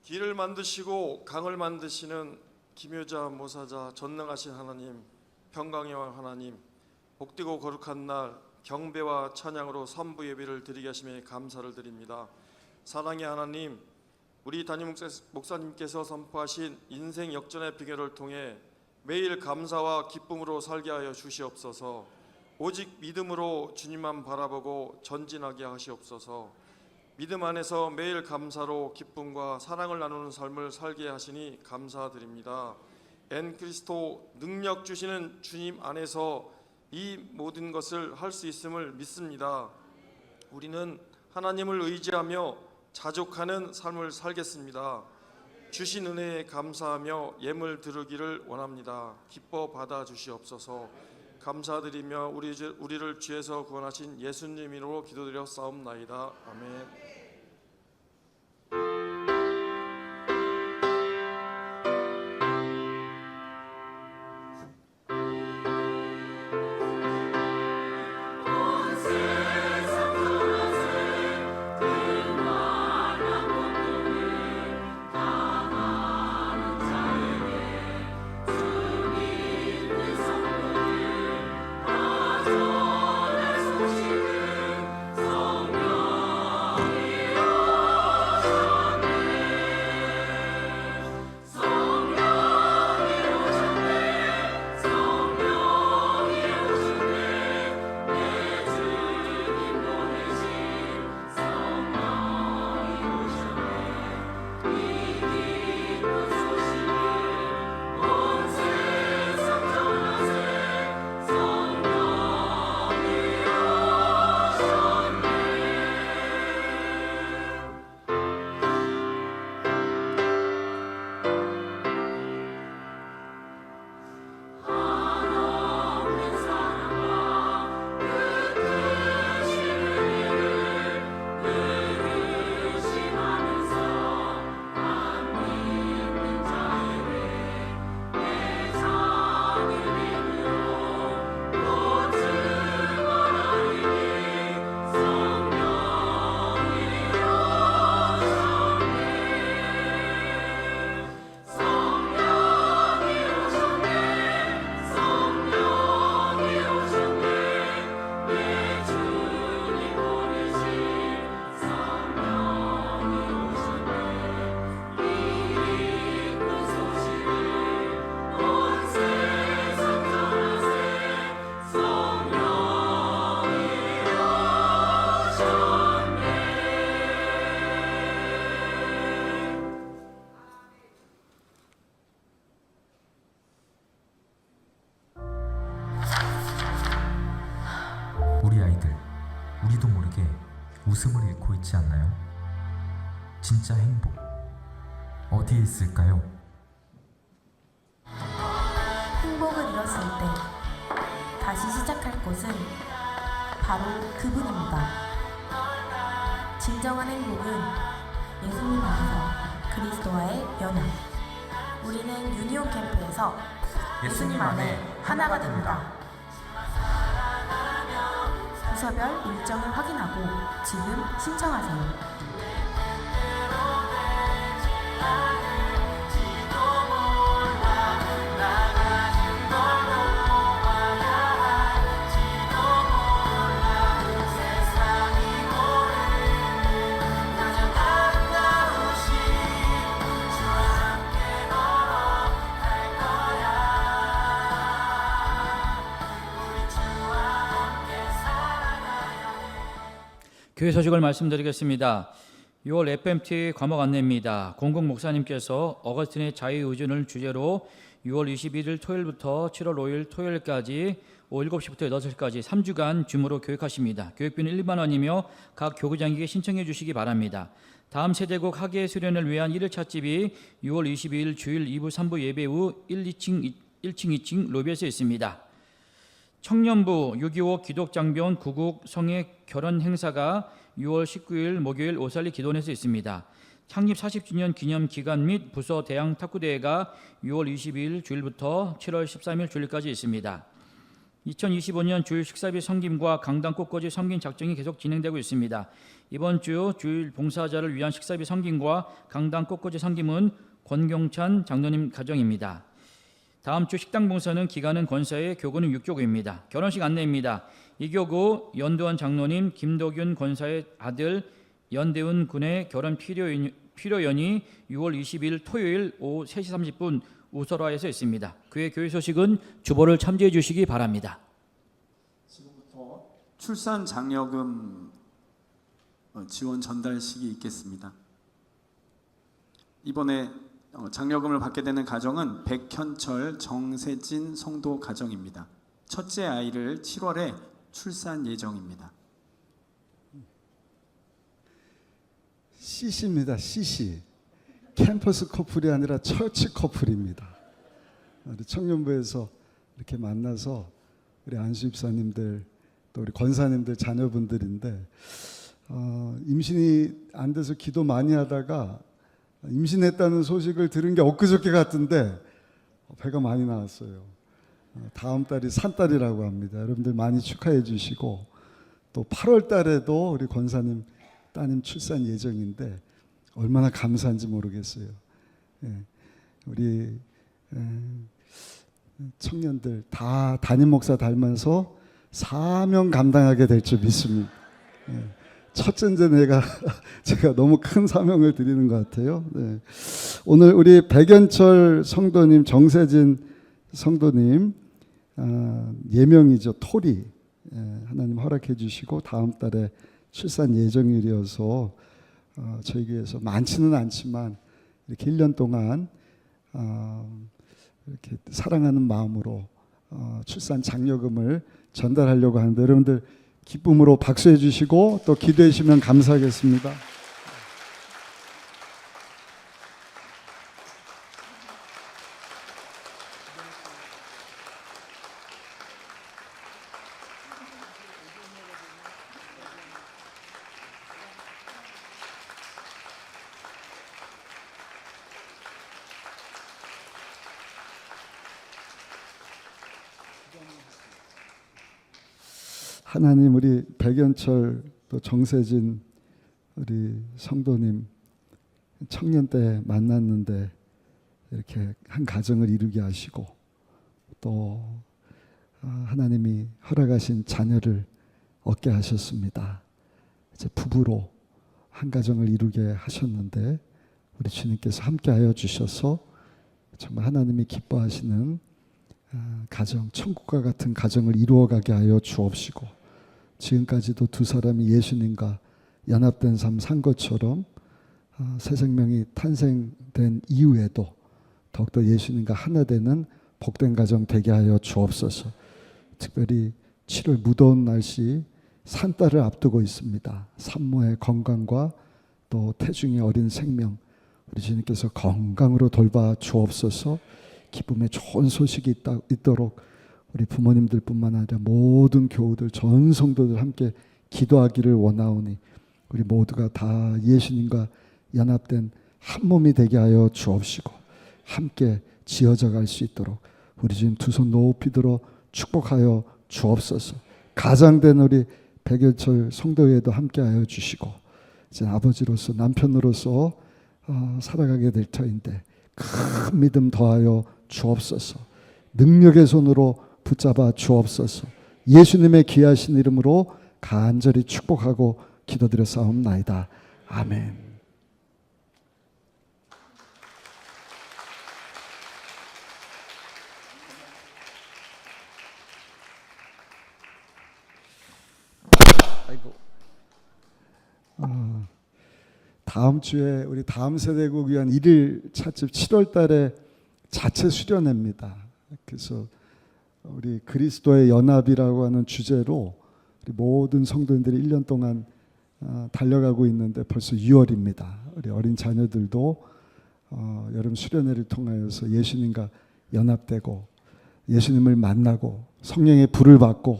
길을 만드시고 강을 만드시는 기묘자 모사자 전능하신 하나님, 평강의 왕 하나님, 복되고 거룩한 날 경배와 찬양으로 선부 예배를 드리게 하심에 감사를 드립니다. 사랑의 하나님, 우리 담임 목사님께서 선포하신 인생 역전의 비결을 통해 매일 감사와 기쁨으로 살게 하여 주시옵소서. 오직 믿음으로 주님만 바라보고 전진하게 하시옵소서. 믿음 안에서 매일 감사로 기쁨과 사랑을 나누는 삶을 살게 하시니 감사드립니다. 그리스도 능력 주시는 주님 안에서 이 모든 것을 할 수 있음을 믿습니다. 우리는 하나님을 의지하며 자족하는 삶을 살겠습니다. 주신 은혜에 감사하며 예물 드리기를 원합니다. 기뻐 받아 주시옵소서. 감사드리며 우리를 죄에서 구원하신 예수님 이름으로 기도드려 싸움나이다. 아멘. 성령의 웃음을 잃고 있지 않나요? 진짜 행복 어디에 있을까요? 행복을 잃었을 때 다시 시작할 곳은 바로 그분입니다. 진정한 행복은 예수님 안에서 그리스도와의 연합. 우리는 유니온 캠프에서 예수님 안에 하나가 됩니다. 부서별 일정을 확인하고 지금 신청하세요. 교회 소식을 말씀드리겠습니다. 6월 FMT 과목 안내입니다. 공공 목사님께서 어거스틴의 자유의존을 주제로 6월 21일 토요일부터 7월 5일 토요일까지 오후 7시부터 8시까지 3주간 줌으로 교육하십니다. 교육비는 1만 원이며 각 교구장에게 신청해 주시기 바랍니다. 다음 세대국 학예 수련을 위한 1일차 집이 6월 22일 주일 2부 3부 예배 후 1층 2층 로비에서 있습니다. 청년부 6.25 기독장병 구국 성회 결혼 행사가 6월 19일 목요일 오살리 기도원에서 있습니다. 창립 40주년 기념 기간 및 부서 대항 탁구대회가 6월 22일 주일부터 7월 13일 주일까지 있습니다. 2025년 주일 식사비 섬김과 강당 꽃꽂이 섬김 작정이 계속 진행되고 있습니다. 이번 주 주일 봉사자를 위한 식사비 섬김과 강당 꽃꽂이 섬김은 권경찬 장로님 가정입니다. 다음 주 식당 봉사는 기간은 권사의 교구는 6교구입니다. 결혼식 안내입니다. 2교구 연두원 장로님 김도균 권사의 아들 연대훈 군의 결혼 필요연이 6월 20일 토요일 오후 3시 30분 우설화에서 있습니다. 그의 교회 소식은 주보를 참조해 주시기 바랍니다. 지금부터 출산 장려금 지원 전달식이 있겠습니다. 이번에 장려금을 받게 되는 가정은 백현철 정세진 성도 가정입니다. 첫째 아이를 7월에 출산 예정입니다. CC입니다. CC. 캠퍼스 커플이 아니라 처치 커플입니다. 우리 청년부에서 이렇게 만나서 우리 안수 집사님들 또 우리 권사님들 자녀분들인데 임신이 안 돼서 기도 많이 하다가 임신했다는 소식을 들은 게 엊그저께 같은데 배가 많이 나왔어요. 다음 달이 산딸이라고 합니다. 여러분들 많이 축하해 주시고 또 8월 달에도 우리 권사님 따님 출산 예정인데 얼마나 감사한지 모르겠어요. 우리 청년들 다 담임 목사 닮아서 사명 감당하게 될 줄 믿습니다. 첫째인데 제가 너무 큰 사명을 드리는 것 같아요. 네. 오늘 우리 백연철 성도님, 정세진 성도님 예명이죠. 토리 하나님 허락해 주시고 다음 달에 출산 예정일이어서 저희 교회에서 많지는 않지만 이렇게 1년 동안 이렇게 사랑하는 마음으로 출산 장려금을 전달하려고 하는데 여러분들 기쁨으로 박수해 주시고 또 기도해 주시면 감사하겠습니다. 하나님 우리 백연철 또 정세진 우리 성도님 청년 때 만났는데 이렇게 한 가정을 이루게 하시고 또 하나님이 허락하신 자녀를 얻게 하셨습니다. 이제 부부로 한 가정을 이루게 하셨는데 우리 주님께서 함께하여 주셔서 정말 하나님이 기뻐하시는 가정, 천국과 같은 가정을 이루어가게 하여 주옵시고 지금까지도 두 사람이 예수님과 연합된 삶 산 것처럼 새 생명이 탄생된 이후에도 더욱더 예수님과 하나 되는 복된 가정 되게 하여 주옵소서. 특별히 7월 무더운 날씨 산딸을 앞두고 있습니다. 산모의 건강과 또 태중의 어린 생명, 우리 주님께서 건강으로 돌봐 주옵소서. 기쁨의 좋은 소식이 있도록 우리 부모님들뿐만 아니라 모든 교우들, 전 성도들 함께 기도하기를 원하오니 우리 모두가 다 예수님과 연합된 한 몸이 되게 하여 주옵시고 함께 지어져 갈 수 있도록 우리 주님 두 손 높이 들어 축복하여 주옵소서. 가장된 우리 백일철 성도회도 함께 하여 주시고 이제 아버지로서 남편으로서 살아가게 될 터인데 큰 믿음 더하여 주옵소서. 능력의 손으로 붙잡아 주옵소서. 예수님의 귀하신 이름으로 간절히 축복하고 기도드려 싸움나이다. 아멘. 아이고. 다음 주에 우리 다음 세대국 위한 1일 차집 7월 달에 자체 수련회입니다. 그래서 우리 그리스도의 연합이라고 하는 주제로 우리 모든 성도님들이 1년 동안 달려가고 있는데 벌써 6월입니다. 우리 어린 자녀들도 여름 수련회를 통하여서 예수님과 연합되고 예수님을 만나고 성령의 불을 받고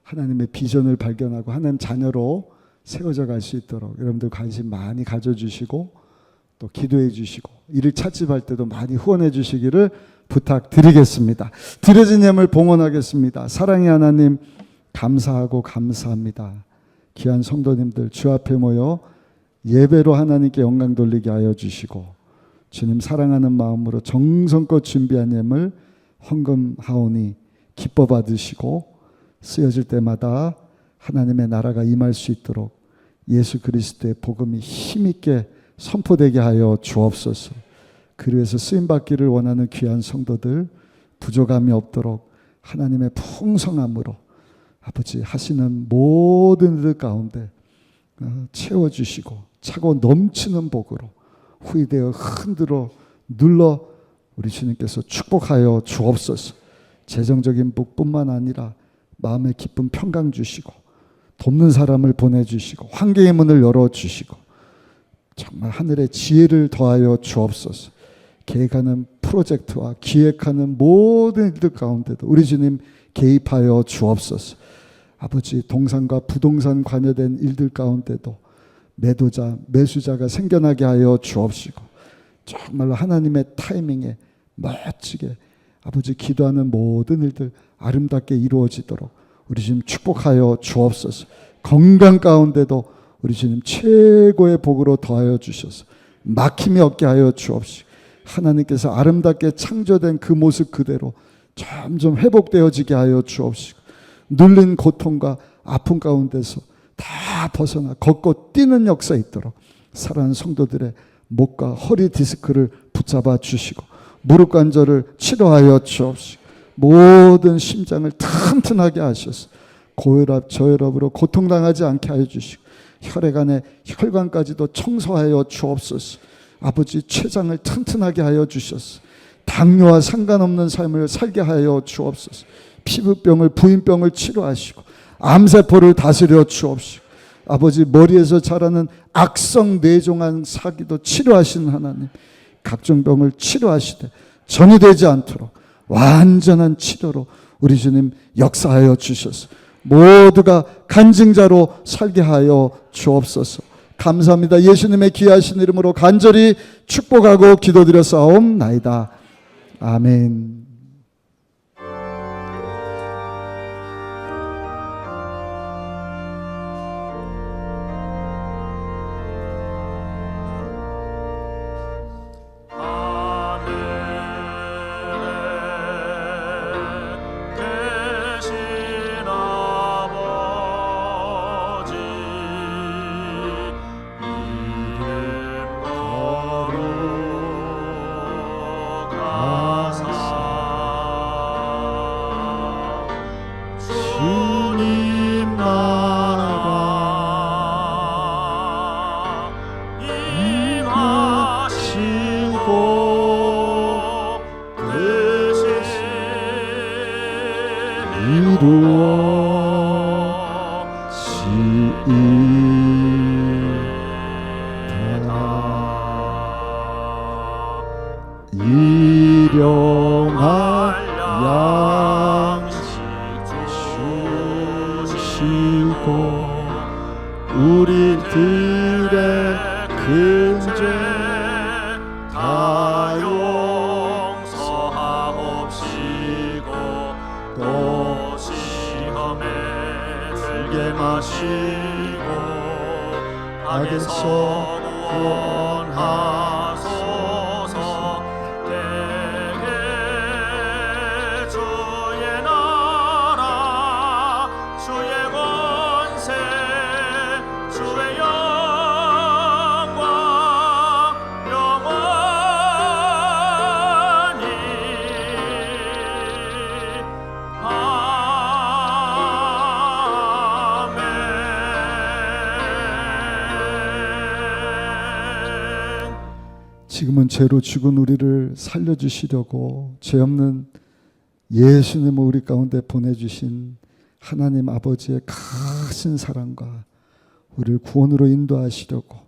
하나님의 비전을 발견하고 하나님 자녀로 세워져 갈 수 있도록 여러분들 관심 많이 가져주시고 또 기도해 주시고 이를 차집할 때도 많이 후원해 주시기를 부탁드리겠습니다. 드려진 예물 봉헌하겠습니다. 사랑의 하나님 감사하고 감사합니다. 귀한 성도님들 주 앞에 모여 예배로 하나님께 영광 돌리게 하여 주시고 주님 사랑하는 마음으로 정성껏 준비한 예물 헌금하오니 기뻐 받으시고 쓰여질 때마다 하나님의 나라가 임할 수 있도록 예수 그리스도의 복음이 힘있게 선포되게 하여 주옵소서. 그리해서 쓰임받기를 원하는 귀한 성도들 부족함이 없도록 하나님의 풍성함으로 아버지 하시는 모든 일 가운데 채워주시고 차고 넘치는 복으로 후이되어 흔들어 눌러 우리 주님께서 축복하여 주옵소서. 재정적인 복뿐만 아니라 마음의 기쁨 평강 주시고 돕는 사람을 보내주시고 환경의 문을 열어주시고 정말 하늘의 지혜를 더하여 주옵소서. 계획하는 프로젝트와 기획하는 모든 일들 가운데도 우리 주님 개입하여 주옵소서. 아버지 동산과 부동산 관여된 일들 가운데도 매도자, 매수자가 생겨나게 하여 주옵시고 정말로 하나님의 타이밍에 멋지게 아버지 기도하는 모든 일들 아름답게 이루어지도록 우리 주님 축복하여 주옵소서. 건강 가운데도 우리 주님 최고의 복으로 더하여 주셔서 막힘이 없게 하여 주옵시고 하나님께서 아름답게 창조된 그 모습 그대로 점점 회복되어지게 하여 주옵시고 눌린 고통과 아픔 가운데서 다 벗어나 걷고 뛰는 역사 있도록 사랑하는 성도들의 목과 허리 디스크를 붙잡아 주시고 무릎 관절을 치료하여 주옵시고 모든 심장을 튼튼하게 하셔서 고혈압, 저혈압으로 고통당하지 않게 하여 주시고 혈액 안에 혈관까지도 청소하여 주옵소서. 아버지 췌장을 튼튼하게 하여 주셔서 당뇨와 상관없는 삶을 살게 하여 주옵소서. 피부병을 부인병을 치료하시고 암세포를 다스려 주옵시고 아버지 머리에서 자라는 악성 뇌종양 사기도 치료하시는 하나님 각종 병을 치료하시되 전이 되지 않도록 완전한 치료로 우리 주님 역사하여 주셔서 모두가 간증자로 살게 하여 주옵소서. 감사합니다. 예수님의 귀하신 이름으로 간절히 축복하고 기도드려 싸움나이다. 아멘. 거룩하사 일용할 양식 주시고 우리들의 큰 죄 다 용서하옵시고 또 시험에 들게 마시고 악에서 구원하소서. 대개 주의 나라 주의 권세 주의 영광 영원히 아멘. 지금은 죄로 죽은 우리를 살려주시려고 죄 없는 예수님을 우리 가운데 보내주신 하나님 아버지의 크신 사랑과 우리를 구원으로 인도하시려고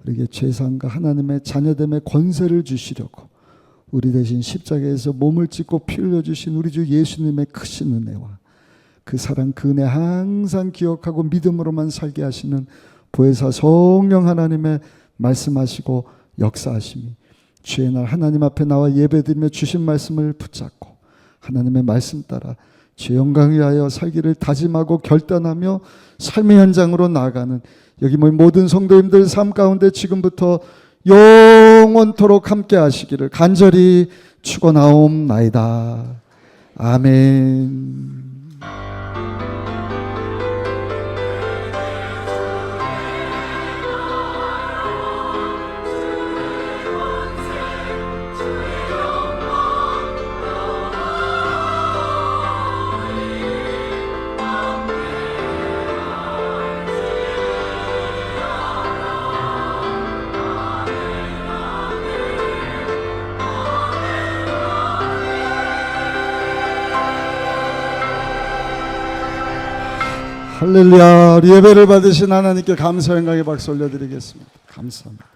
우리에게 죄사함과 하나님의 자녀됨의 권세를 주시려고 우리 대신 십자가에서 몸을 찢고 피 흘려주신 우리 주 예수님의 크신 은혜와 그 사랑 그 은혜 항상 기억하고 믿음으로만 살게 하시는 보혜사 성령 하나님의 말씀하시고 역사하심이 주의 날 하나님 앞에 나와 예배드리며 주신 말씀을 붙잡고 하나님의 말씀 따라 주의 영광 위하여 살기를 다짐하고 결단하며 삶의 현장으로 나아가는 여기 모인 모든 성도님들 삶 가운데 지금부터 영원토록 함께 하시기를 간절히 축원하옵나이다. 아멘. 할렐루야. 우리 예배를 받으신 하나님께 감사 영광의 박수 올려드리겠습니다. 감사합니다.